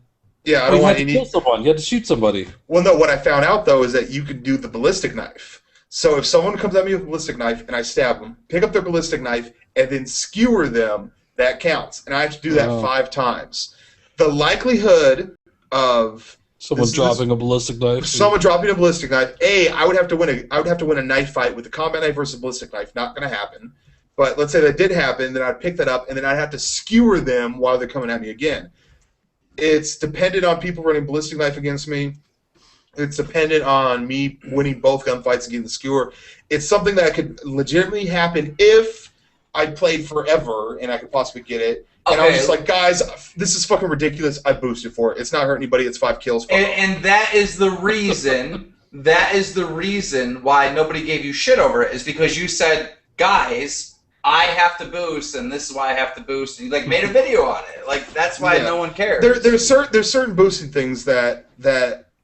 Yeah, I don't want any... You had to kill someone. You had to shoot somebody. Well, no, what I found out, though, is that you could do the ballistic knife. So if someone comes at me with a ballistic knife and I stab them, pick up their ballistic knife, and then skewer them, that counts. And I have to do that 5 times. The likelihood of... Someone dropping a ballistic knife. Someone dropping a ballistic knife. I would have to win a knife fight with a combat knife versus a ballistic knife. Not going to happen. But let's say that did happen, then I'd pick that up, and then I'd have to skewer them while they're coming at me again. It's dependent on people running ballistic knife against me. It's dependent on me winning both gunfights and getting the skewer. It's something that could legitimately happen if I played forever and I could possibly get it. And I was just like, guys, this is fucking ridiculous. I boosted for it. It's not hurting anybody. It's 5 kills. And that is the reason. That is the reason why nobody gave you shit over it. Is because you said, guys, I have to boost, and this is why I have to boost. And you made a video on it. That's why no one cares. There's certain boosting things that.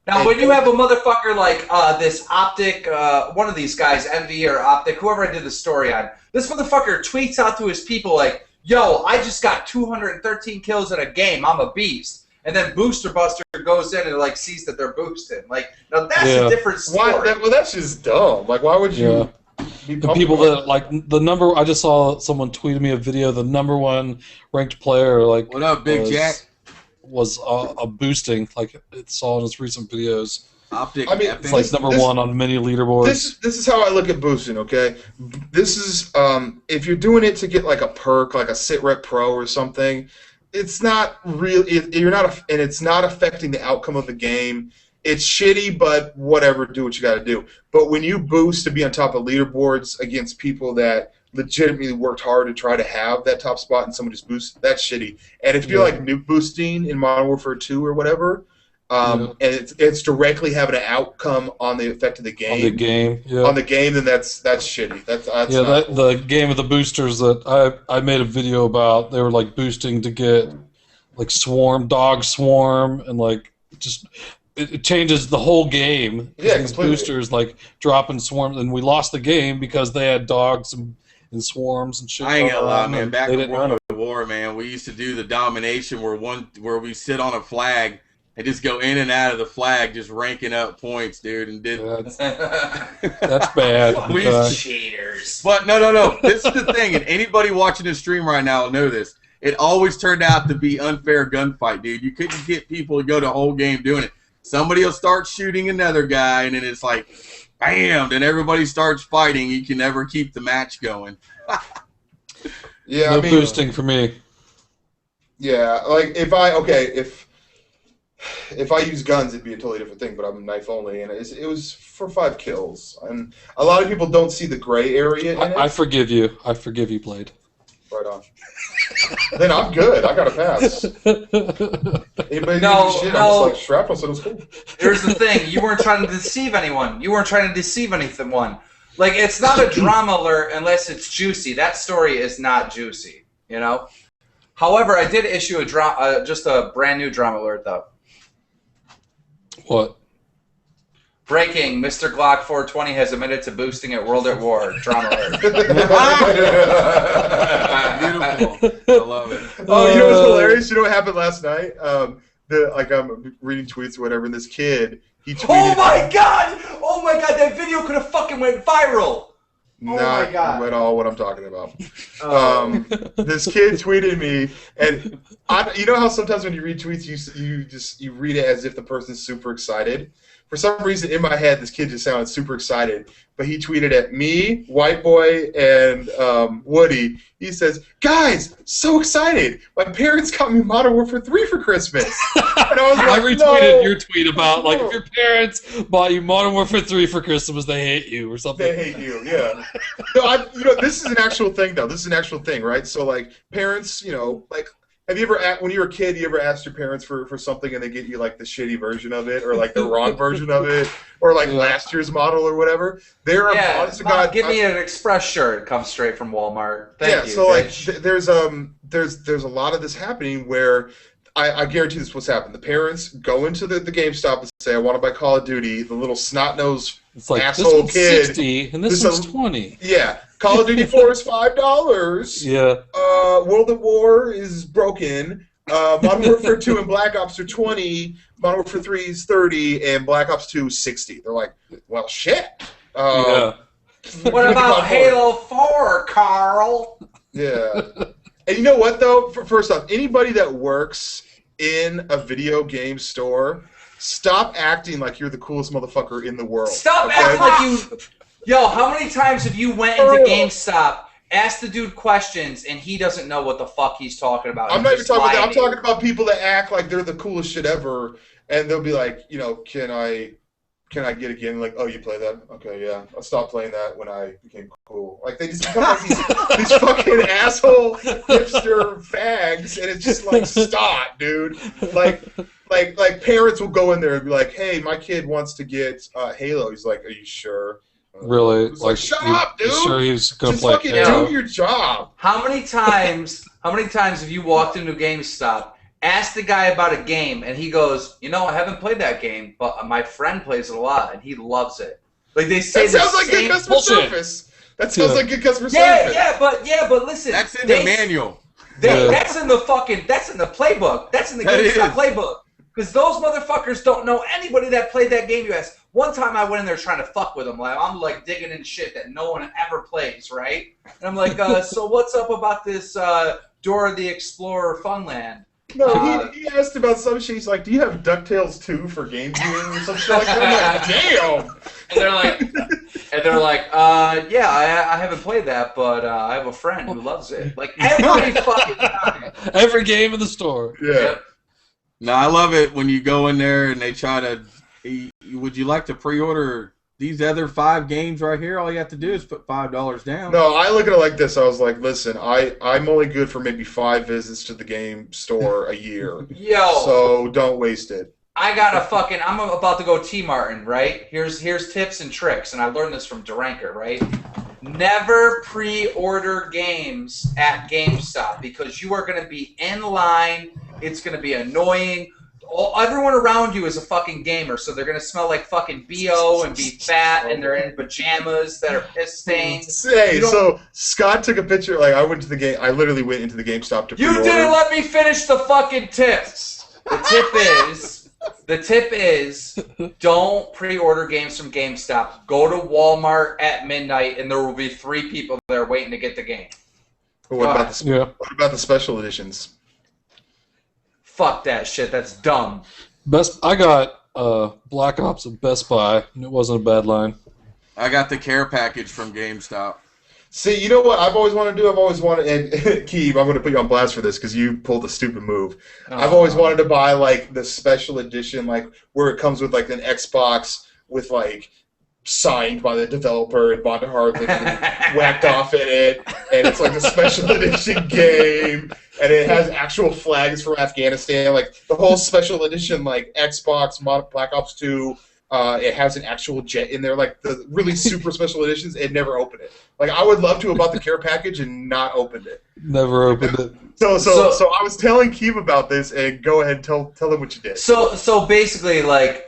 Now, when you have a motherfucker like this Optic, one of these guys, Envy or Optic, whoever I did the story on, this motherfucker tweets out to his people like, yo, I just got 213 kills in a game. I'm a beast. And then Booster Buster goes in and sees that they're boosting. Now that's a different story. Well, that's just dumb. Why would you? The people that the number. I just saw someone tweeted me a video. The number 1 ranked player, what up, Big Jack? Was a boosting it saw in his recent videos. Optic. It's number 1 on many leaderboards. This is how I look at boosting. Okay, this is if you're doing it to get a perk, like a Sit Rep Pro or something, it's not really. And it's not affecting the outcome of the game. It's shitty, but whatever. Do what you got to do. But when you boost to be on top of leaderboards against people that legitimately worked hard to try to have that top spot and someone just boosts, that's shitty. And if you're noob boosting in Modern Warfare 2 or whatever, and it's directly having an outcome on the effect of the game. On the game, then that's shitty. That's the game of the boosters that I made a video about. They were boosting to get dog swarm, and just it changes the whole game. Yeah, these boosters dropping swarms, and we lost the game because they had dogs in swarms and shit. I ain't gonna lie, man. Back they in didn't World run of War, man, we used to do the domination where we sit on a flag and just go in and out of the flag, just ranking up points, dude. And did That's bad. We Okay. cheaters. But no. This is the thing, and anybody watching this stream right now will know this. It always turned out to be unfair gunfight, dude. You couldn't get people to go the whole game doing it. Somebody will start shooting another guy, and then it's like, bam, then everybody starts fighting. You can never keep the match going. Yeah, No I mean, boosting for me. yeah, like if I use guns, it'd be a totally different thing. But I'm knife only, and it was for 5 kills. And a lot of people don't see the gray area in it. I forgive you. I forgive you, Blade. Right on. Then I'm good. I got a pass. Anybody No, do shit? no. I'm just like shrapnel, so it was cool. Here's the thing: you weren't trying to deceive anyone. You weren't trying to deceive anyone. Like, it's not a drama alert unless it's juicy. That story is not juicy, you know. However, I did issue just a brand new drama alert though. What? Breaking: Mr. Glock 420 has admitted to boosting at World at War. Drama alert. Beautiful. I love it. Oh, you know what's hilarious? You know what happened last night? I'm reading tweets or whatever, and this kid, he tweeted. Oh my god! Oh my god! That video could have fucking went viral. Not my God. at all what I'm talking about. Oh. This kid tweeted me, and you know how sometimes when you read tweets, you read it as if the person's super excited. For some reason, in my head, this kid just sounded super excited. But he tweeted at me, White Boy, and Woody. He says, "Guys, so excited! My parents got me Modern Warfare 3 for Christmas." And I was like, I retweeted your tweet about, like, if your parents bought you Modern Warfare 3 for Christmas, they hate you or something. They hate you, yeah. No, this is an actual thing, though. This is an actual thing, right? So, like, parents, like, have you ever, when you were a kid, you ever asked your parents for something and they get you, like, the shitty version of it or, like, the wrong version of it or, like, last year's model or whatever? There are honest to God, give me an Express shirt. It comes straight from Walmart. Thank you. So, bitch. like, there's a lot of this happening where I guarantee this is what's happened. The parents go into the GameStop and say, "I want to buy Call of Duty." The little snot-nosed It's like, asshole this one's kid. 60 and this one's 20. Yeah. Call of Duty 4 is $5. Yeah. World at War is broken. Modern Warfare 2 and Black Ops are 20. Modern Warfare 3 is 30, and Black Ops 2 is 60. They're like, well, shit. Yeah. What about Halo 4, Carl? Yeah. And you know what, though? First off, anybody that works in a video game store, stop acting like you're the coolest motherfucker in the world. Stop acting like you... Yo, how many times have you went into GameStop, asked the dude questions, and he doesn't know what the fuck he's talking about? I'm not even talking about that. I'm talking about people that act like they're the coolest shit ever, and they'll be like, can I get a game? Like, oh, you play that? Okay, yeah. I stopped playing that when I became cool. Like, they just become like these fucking asshole hipster fags, and it's just like, stop, dude. Like parents will go in there and be like, hey, my kid wants to get Halo. He's like, are you sure? Really? Like, shut up, dude. You sure he's gonna just play fucking Halo? do your job. How many times have you walked into GameStop, asked the guy about a game, and he goes, I haven't played that game, but my friend plays it a lot, and he loves it. Like, they say that sounds like good customer service. That sounds like good customer service. Yeah, but listen. That's in the manual. That's in the playbook. That's in the GameStop playbook. Because those motherfuckers don't know anybody that played that game. You asked. One time I went in there trying to fuck with them. Like, I'm like digging in shit that no one ever plays, right? And I'm like, so what's up about this Dora the Explorer Funland? No, he asked about some shit. He's like, do you have DuckTales 2 for Game Gear or some shit like that? I'm like, damn! And they're like, yeah, I haven't played that, but I have a friend who loves it. Like, every fucking time. Every game in the store. Yeah. Yep. No, I love it when you go in there and they try to. Would you like to pre-order these other 5 games right here? All you have to do is put $5 down. No, I look at it like this. I was like, listen, I'm only good for maybe 5 visits to the game store a year. Yo. So don't waste it. I'm about to go T-Martin, right? Here's tips and tricks, and I learned this from Duranker, right? Never pre-order games at GameStop because you are going to be in line. It's going to be annoying. everyone around you is a fucking gamer, so they're gonna smell like fucking BO and be fat, and they're in pajamas that are piss stained. Hey, so Scott took a picture. Like I went to the game. I literally went into the GameStop to. You didn't let me finish the fucking tips. The tip is, don't pre-order games from GameStop. Go to Walmart at midnight, and there will be 3 people there waiting to get the game. What about the special editions? Fuck that shit. That's dumb. I got Black Ops at Best Buy, and it wasn't a bad line. I got the care package from GameStop. See, you know what I've always wanted to do? I've always wanted, and Keeb, I'm going to put you on blast for this because you pulled a stupid move. I've always wanted to buy, like, the special edition, like, where it comes with, like, an Xbox with, like, signed by the developer and Bond Harlan whacked off in it, and it's like a special edition game, and it has actual flags from Afghanistan, like the whole special edition, like Xbox, Black Ops 2, it has an actual jet in there, like the really super special editions. It never opened it. Like I would love to have bought the care package and not opened it. Never opened it. So I was telling Keeb about this, and go ahead, tell them what you did. So basically, like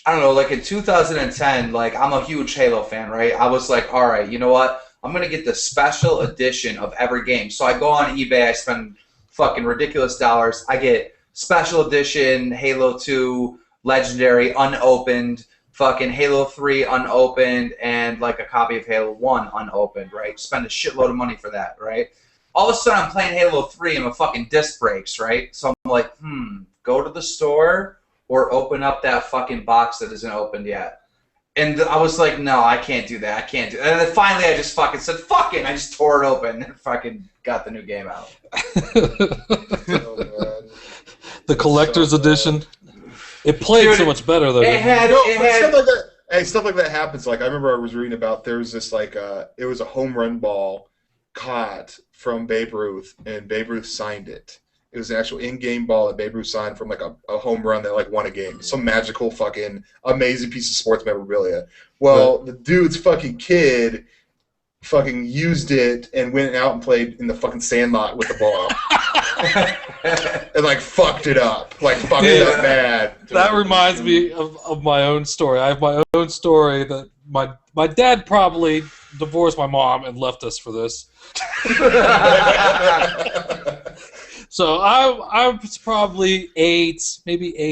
I don't know, like in 2010, like I'm a huge Halo fan, right? I was like, all right, you know what? I'm gonna get the special edition of every game. So I go on eBay, I spend fucking ridiculous dollars. I get special edition Halo 2 Legendary unopened, fucking Halo 3 unopened, and like a copy of Halo 1 unopened, right? Spend a shitload of money for that, right? All of a sudden I'm playing Halo 3 and my fucking disc breaks, right? So I'm like, go to the store or open up that fucking box that isn't opened yet. And I was like, no, I can't do that. I can't do that. And then finally I just fucking said, fuck it. And I just tore it open and fucking got the new game out. Oh, man. The collector's edition. It played so much better, though. Stuff like that. Hey, stuff like that happens. Like I remember I was reading about there was this like it was a home run ball caught from Babe Ruth, and Babe Ruth signed it. It was an actual in-game ball that Babe Ruth signed from like a home run that like won a game. Some magical fucking amazing piece of sports memorabilia. Well, the dude's fucking kid fucking used it and went out and played in the fucking sandlot with the ball. And like fucked it up. Like fucked it up bad. That reminds me of my own story. I have my own story that my dad probably divorced my mom and left us for this. So I was probably 8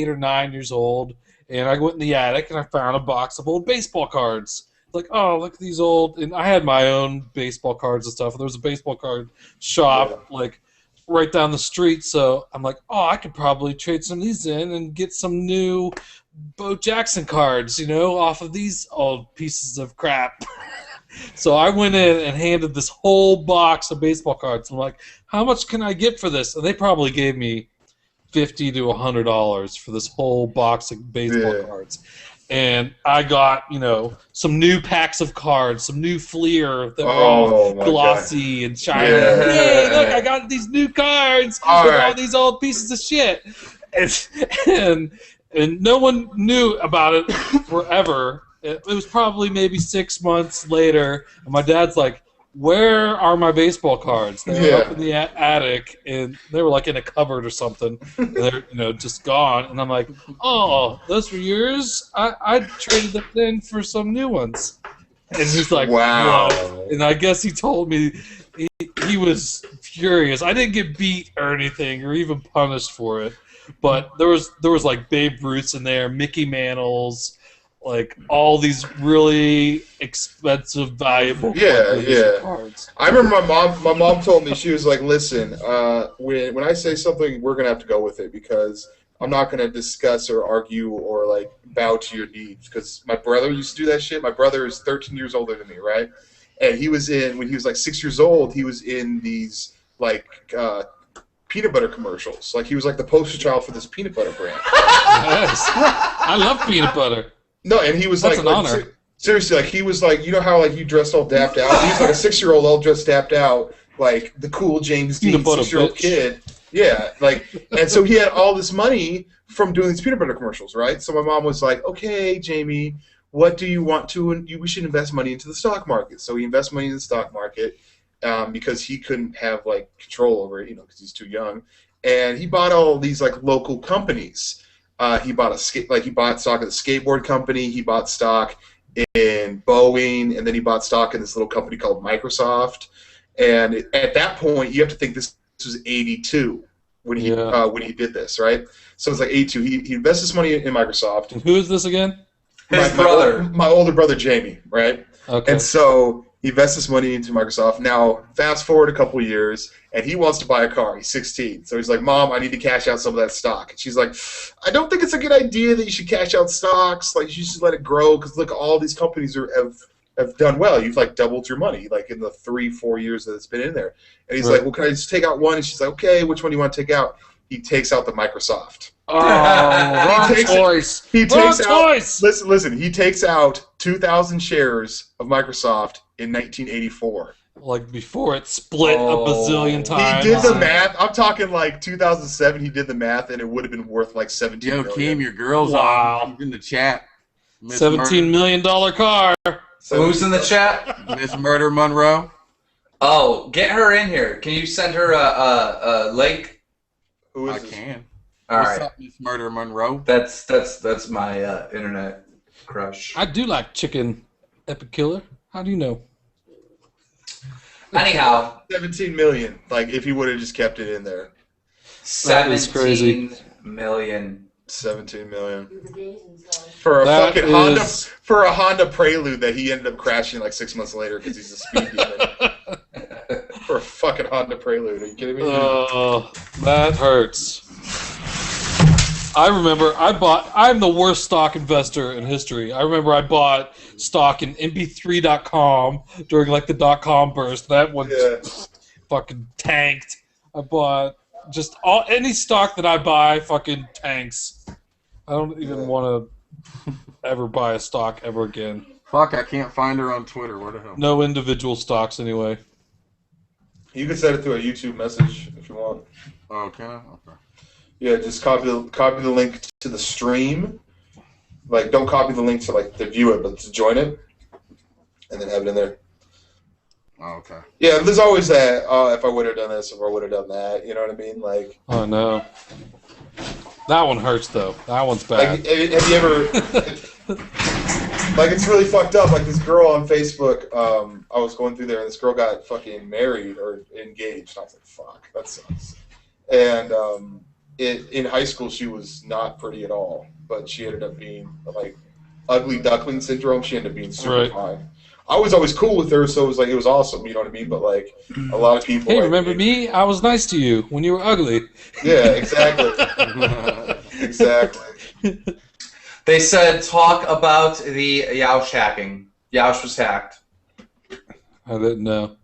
or 9 years old, and I went in the attic and I found a box of old baseball cards. Like, oh, look at these old, and I had my own baseball cards and stuff. There was a baseball card shop like right down the street, so I'm like, oh, I could probably trade some of these in and get some new Bo Jackson cards, off of these old pieces of crap. So I went in and handed this whole box of baseball cards. I'm like, how much can I get for this? And they probably gave me $50 to $100 for this whole box of baseball cards. And I got, some new packs of cards, some new Fleer that were all glossy and shiny. Yeah. Yay, look, I got these new cards with all these old pieces of shit. And no one knew about it forever. It was probably maybe 6 months later, and my dad's like, where are my baseball cards? They were up in the attic, and they were like in a cupboard or something. And they're just gone. And I'm like, oh, those were yours? I traded them in for some new ones. And he's like, wow. What? And I guess he told me he was furious. I didn't get beat or anything or even punished for it. But there was like Babe Ruths in there, Mickey Mantles, like all these really expensive, valuable cards. I remember my mom told me, she was like, listen, when I say something, we're gonna have to go with it because I'm not gonna discuss or argue or like bow to your needs, because my brother used to do that shit. My brother is 13 years older than me, right? And when he was like 6 years old, he was in these like peanut butter commercials. Like he was like the poster child for this peanut butter brand. Yes. I love peanut butter. No, and he was That's an honor. Seriously, like he was like, how like you dressed all dapped out? He was like a 6-year-old all dressed dapped out, like the cool James Dean 6-year-old kid. Yeah, like, and so he had all this money from doing these peanut butter commercials, right? So my mom was like, okay, Jamie, what do you want to, we should invest money into the stock market. So he invested money in the stock market because he couldn't have like control over it, because he's too young. and he bought all these like local companies. He bought stock of the skateboard company. He bought stock in Boeing, and then he bought stock in this little company called Microsoft. And at that point, you have to think this was '82 when he did this, right? So it's like '82. He invests his money in Microsoft. And who is this again? His brother. My older brother, Jamie, right? Okay. And so he invests his money into Microsoft. Now, fast forward a couple of years, and he wants to buy a car. He's 16. So he's like, Mom, I need to cash out some of that stock. And she's like, I don't think it's a good idea that you should cash out stocks. Like, you should let it grow because, look, all these companies have done well. You've, like, doubled your money, like, in the 3-4 years that it's been in there. And he's like, well, can I just take out one? And she's like, okay, which one do you want to take out? He takes out the Microsoft. Oh, wrong choice. He takes out. Choice. Listen. He takes out 2,000 shares of Microsoft in 1984. Like before it split a bazillion times. He did the math. I'm talking like 2007. He did the math, and it would have been worth like 17 million. Yo, Keem, your girl's on in the chat. $17 million car. Who's in the chat? Miss Murder Monroe. Oh, get her in here. Can you send her a link? Who is I this? can. All What's right. up, Miss Murder Monroe? That's my internet crush. I do like chicken, Epic Killer. How do you know? Anyhow, 17 million. Like if he would have just kept it in there. 17 million. 17 million for a That fucking is... Honda Prelude that he ended up crashing like 6 months later because he's a speed demon. For a fucking Honda Prelude. Are you kidding me? That hurts. I remember I'm the worst stock investor in history. I remember I bought stock in mp3.com during like the .com burst. That one fucking tanked. I bought just any stock that I buy fucking tanks. I don't even want to ever buy a stock ever again. Fuck, I can't find her on Twitter. Where the hell? No individual stocks anyway. You can send it through a YouTube message if you want. Oh, can I? Okay. Yeah, just copy the link to the stream. Like, don't copy the link to like to view it, but to join it, and then have it in there. Oh, okay. Yeah, there's always that. Oh, if I would have done this, if I would have done that. You know what I mean? Like. Oh no. That one hurts though. That one's bad. Like, have you ever? Like, it's really fucked up. Like this girl on Facebook. I was going through there, and this girl got fucking married or engaged. I was like, fuck, that sucks. And in high school, she was not pretty at all, but she ended up being like ugly duckling syndrome. She ended up being super fine. I was always cool with her, so it was awesome. You know what I mean? But like a lot of people. Hey, remember me? I was nice to you when you were ugly. Yeah, exactly. Exactly. They said talk about the Yoush hacking. Yoush was hacked. I didn't know.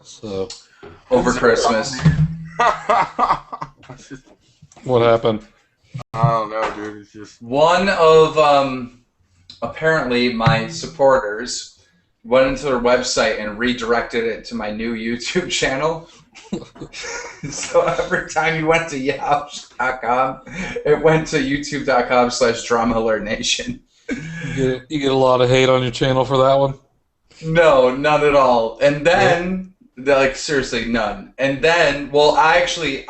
So over Christmas. What happened? I don't know, dude. It's just one of apparently my supporters went into their website and redirected it to my new YouTube channel. So every time you went to yoush.com, it went to youtube.com/DramaAlertNation. You get a lot of hate on your channel for that one? No, none at all. And then, like, seriously, none. And then, well, I actually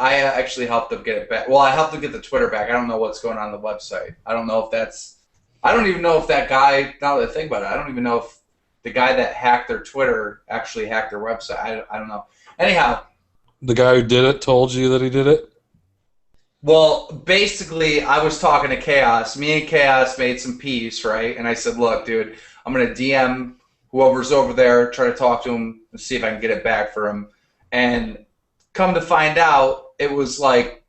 helped them get it back. Well, I helped them get the Twitter back. I don't know what's going on the website. I don't know if that's... I don't even know if that guy... Now that I think about it, I don't even know if the guy that hacked their Twitter actually hacked their website. I don't know. Anyhow... The guy who did it told you that he did it? Well, basically, I was talking to Chaos. Me and Chaos made some peace, right? And I said, look, dude, I'm going to DM whoever's over there, try to talk to him, and see if I can get it back for him. And come to find out, it was like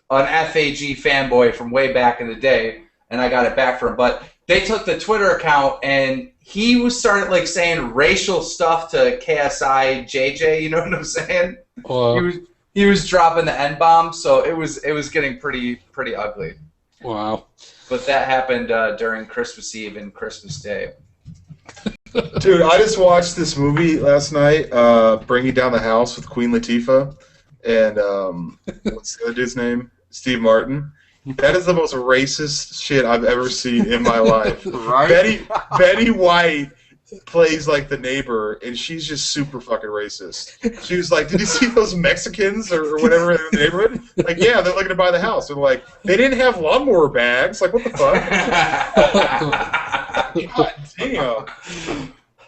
an FAG fanboy from way back in the day, and I got it back for him. But they took the Twitter account, and he was started like saying racial stuff to KSI JJ, you know what I'm saying? He was dropping the N-bomb, so it was getting pretty ugly. Wow. But that happened during Christmas Eve and Christmas Day. Dude, I just watched this movie last night, Bringing Down the House with Queen Latifah, and what's the other dude's name? Steve Martin. That is the most racist shit I've ever seen in my life. Right? Betty White plays like the neighbor, and she's just super fucking racist. She was like, "Did you see those Mexicans or whatever in the neighborhood?" Like, yeah, they're looking to buy the house. They're like, they didn't have lawnmower bags. Like, what the fuck? God damn.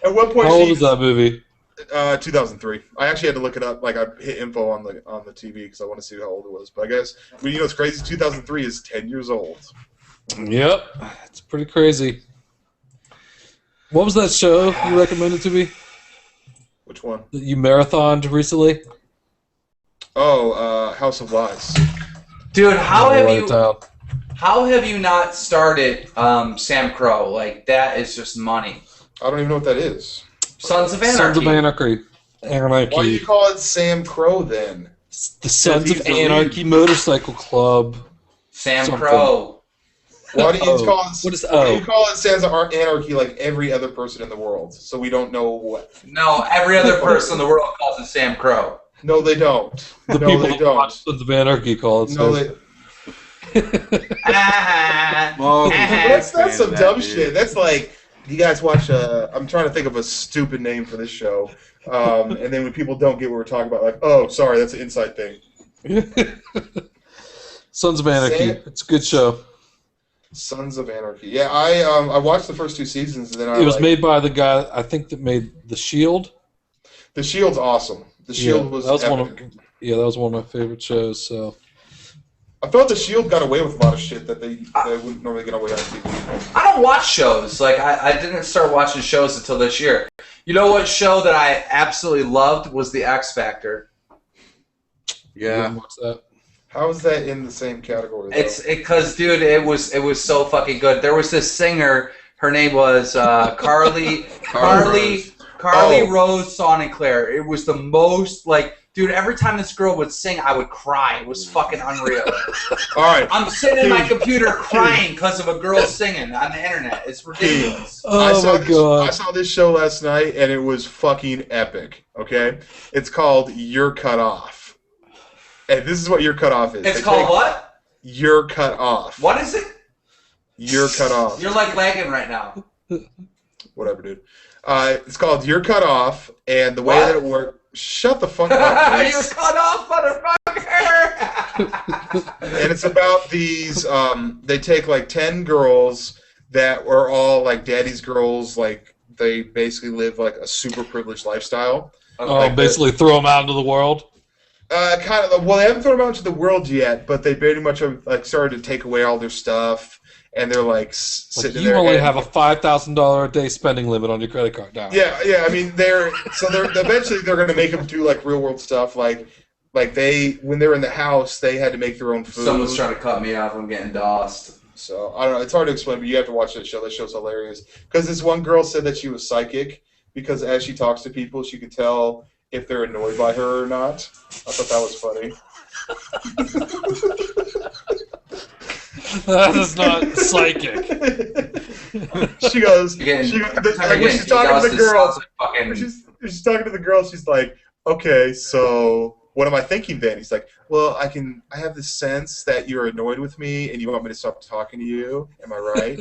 At one point, how old is that movie? 2003. I actually had to look it up. Like, I hit info on the TV because I want to see how old it was. But I guess, you know, it's crazy. 2003 is 10 years old. Yep, it's pretty crazy. What was that show you recommended to me? Which one? That you marathoned recently? Oh, House of Lies. Dude, how have you not started Sam Crow? Like, that is just money. I don't even know what that is. Sons of Anarchy. Sons of Anarchy. Why do you call it Sam Crow then? The Sons of Anarchy Motorcycle Club. Sam Crow. Why do you call it? What is why do you call it Sons of Anarchy like every other person in the world? So we don't know what. No, every other person in the world calls it Sam Crow. No, they don't. The people that watch Sons of Anarchy call it. No, they. That's some dumb shit. That's like, you guys watch. I'm trying to think of a stupid name for this show, and then when people don't get what we're talking about, like, oh, sorry, that's an inside thing. Sons of Anarchy. It's a good show. Sons of Anarchy. Yeah, I watched the first 2 seasons, and then it was made by the guy I think that made The Shield. The Shield's awesome. The Shield was epic. That was one of my favorite shows. So I felt The Shield got away with a lot of shit that they wouldn't normally get away on TV. I don't watch shows. Like, I didn't start watching shows until this year. You know what show that I absolutely loved was The X-Factor. Yeah. What's that? How is that in the same category, though? It's because, dude, it was so fucking good. There was this singer. Her name was Carly Rose Sonnenclair. It was the most, like, dude, every time this girl would sing, I would cry. It was fucking unreal. All right. I'm sitting in my computer crying because of a girl singing on the internet. It's ridiculous. Oh, my God. I saw this show last night, and it was fucking epic, okay? It's called You're Cut Off. And this is what You're Cut Off is. It's called what? You're Cut Off. What is it? You're Cut Off. You're, like, lagging right now. Whatever, dude. It's called You're Cut Off, and the way that it works... Shut the fuck up, You're cut off, motherfucker! And it's about these, they take like 10 girls that were all like daddy's girls, like they basically live like a super privileged lifestyle. Like basically throw them out into the world? Kind of, well, they haven't thrown them out into the world yet, but they pretty much have like started to take away all their stuff. And they're like sitting there. You only have a $5,000 a day spending limit on your credit card now. Yeah. I mean, they're eventually they're going to make them do like real world stuff. Like they, when they're in the house, they had to make their own food. Someone's trying to cut me off. I'm getting DOSed. So I don't know. It's hard to explain, but you have to watch that show. That show's hilarious. Because this one girl said that she was psychic because as she talks to people, she could tell if they're annoyed by her or not. I thought that was funny. That is not psychic. She goes, when she's talking to the girl, she's talking to the girl, she's like, okay, so what am I thinking then? He's like, well, I have this sense that you're annoyed with me and you want me to stop talking to you. Am I right?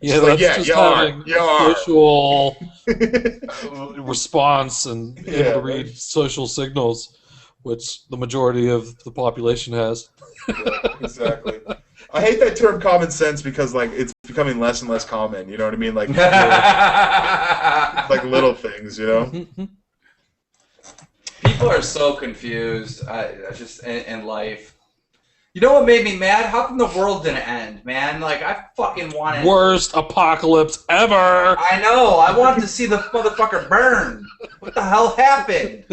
Yeah, that's like, just you are. Social response and able to read social signals, which the majority of the population has. Yeah, exactly. I hate that term common sense because like it's becoming less and less common, you know what I mean? Like like little things, you know? People are so confused just in life. You know what made me mad? How come the world didn't end, man? Like, I fucking wanted... Worst apocalypse ever! I know! I wanted to see the motherfucker burn! What the hell happened?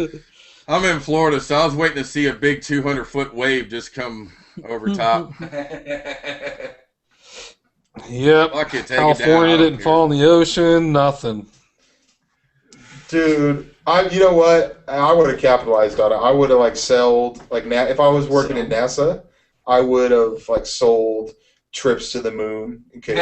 I'm in Florida, so I was waiting to see a big 200-foot wave just come over top. Yep. California didn't fall in the ocean. Nothing. Dude, you know what? I would have capitalized on it. I would have like sold if I was working in NASA, I would have like sold trips to the moon in case.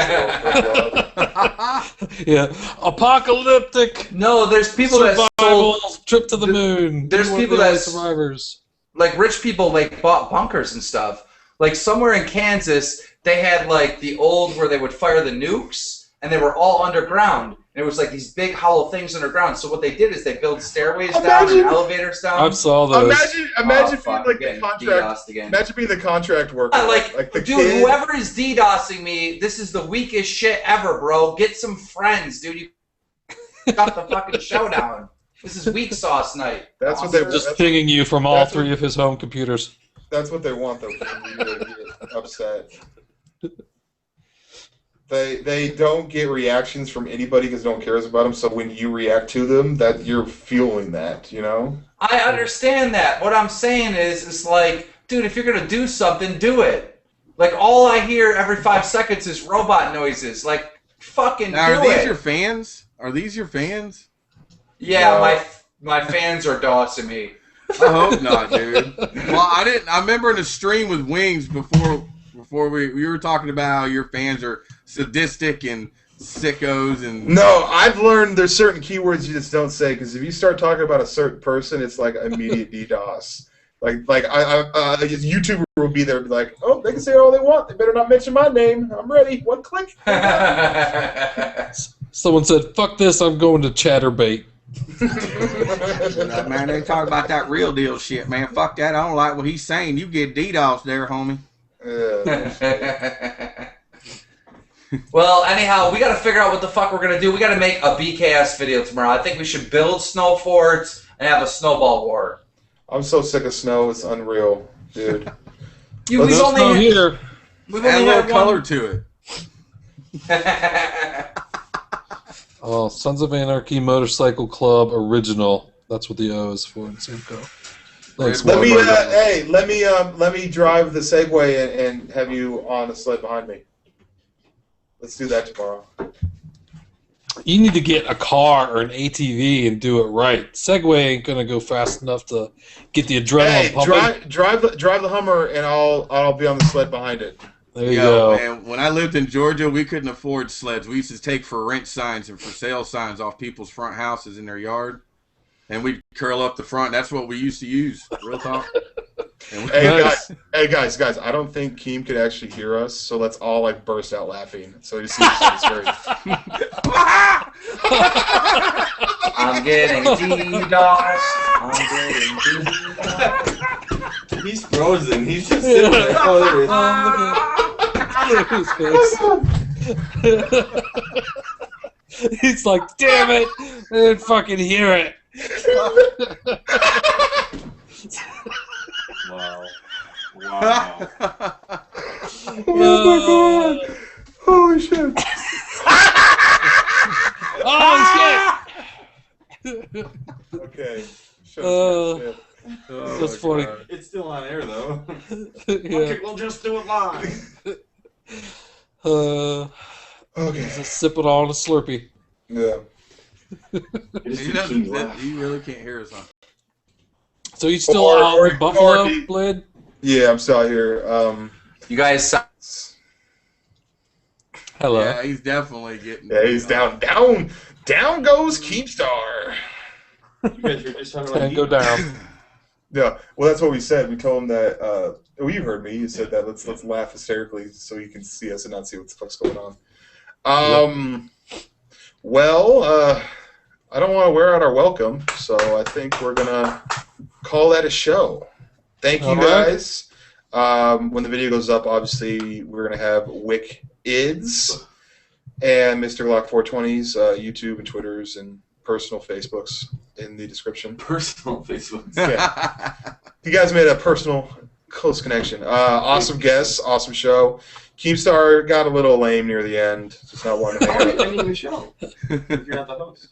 Yeah, apocalyptic. No, there's people that sold trip to the moon. There's people that survivors. Like rich people like bought bunkers and stuff. Like somewhere in Kansas, they had like the old where they would fire the nukes, and they were all underground. And it was like these big hollow things underground. So what they did is they built stairways down and elevators down. I saw those. Imagine being like the contract. Imagine being the contract worker. Like the dude, kid. Whoever is DDoSing me, this is the weakest shit ever, bro. Get some friends, dude. You shut the fucking show down. This is weak sauce night. That's what they're just pinging you from all three of his home computers. That's what they want, though. You're upset. They don't get reactions from anybody because no one cares about them. So when you react to them, that you're fueling that, you know. I understand that. What I'm saying is, it's like, dude, if you're gonna do something, do it. Like all I hear every 5 seconds is robot noises. Like fucking now, do it. Are these your fans? Are these your fans? Yeah, my fans are dossing me. I hope not, dude. Well, I remember in a stream with Wings before we were talking about how your fans are sadistic and sickos and. No, I've learned there's certain keywords you just don't say because if you start talking about a certain person, it's like immediate DDoS. Like a YouTuber will be there, and be like, oh, they can say all they want. They better not mention my name. I'm ready. One click. Someone said, "Fuck this! I'm going to Chatterbait." Man, they talk about that real deal shit, man. Fuck that. I don't like what he's saying. You get DDoS there, homie. Well, anyhow, we got to figure out what the fuck we're gonna do. We got to make a BKS video tomorrow. I think we should build snow forts and have a snowball war. I'm so sick of snow. It's unreal, dude. We've only add a little color to it. Oh, Sons of Anarchy Motorcycle Club Original. That's what the O is for in Simcoe. Thanks, let me drive the Segway and have you on a sled behind me. Let's do that tomorrow. You need to get a car or an ATV and do it right. Segway ain't gonna go fast enough to get the adrenaline pumping. Drive the Hummer and I'll be on the sled behind it. There you go. Man, when I lived in Georgia, we couldn't afford sleds. We used to take for rent signs and for sale signs off people's front houses in their yard, and we'd curl up the front. That's what we used to use. Real talk. Hey guys! I don't think Keem could actually hear us, so let's all like burst out laughing. So you see, it's very. I'm getting DDoS. I'm getting DDoS. He's frozen. He's just sitting there. Oh, there he is. He's like, damn it! I didn't fucking hear it. Wow. Oh my god! Holy shit! Oh shit! Okay. That's funny. God. It's still on air though. Yeah. Okay, we'll just do it live. Okay. Just sip it on a Slurpee. Yeah. You really can't hear us, huh? So you still out in Buffalo, Blade? Yeah, I'm still out here. You guys. Hello. Yeah, he's definitely getting. Yeah, he's down goes Keemstar. You guys are just talking about Go down. Yeah, well, that's what we said. We told him that. Well, you heard me. You said that. Let's laugh hysterically so you can see us and not see what the fuck's going on. Well, I don't want to wear out our welcome, so I think we're gonna call that a show. Thank you guys. When the video goes up, obviously we're gonna have Wick Ids and Mr. Glock 420's YouTube and Twitters and personal Facebooks in the description. Personal Facebook. Yeah. You guys made a personal, close connection. Awesome guests, awesome show. Keemstar got a little lame near the end. Just not wanting to hang out. Ending the show. If you're not the host.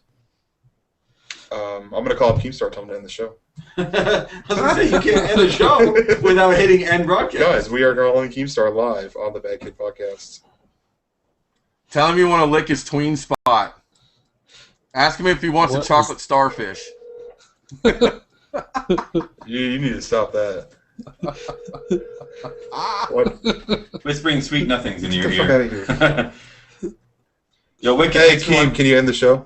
I'm going to call up Keemstar, tell him to end the show. I was going to say, you can't end the show without hitting end broadcast. Guys, we are calling Keemstar live on the Bad Kid Podcast. Tell him you want to lick his tween spot. Ask him if he wants a chocolate starfish. You need to stop that. What? Whispering sweet nothings in your Get the fuck ear. out of here. Yo, Wick, Hey, Keem, can you end the show?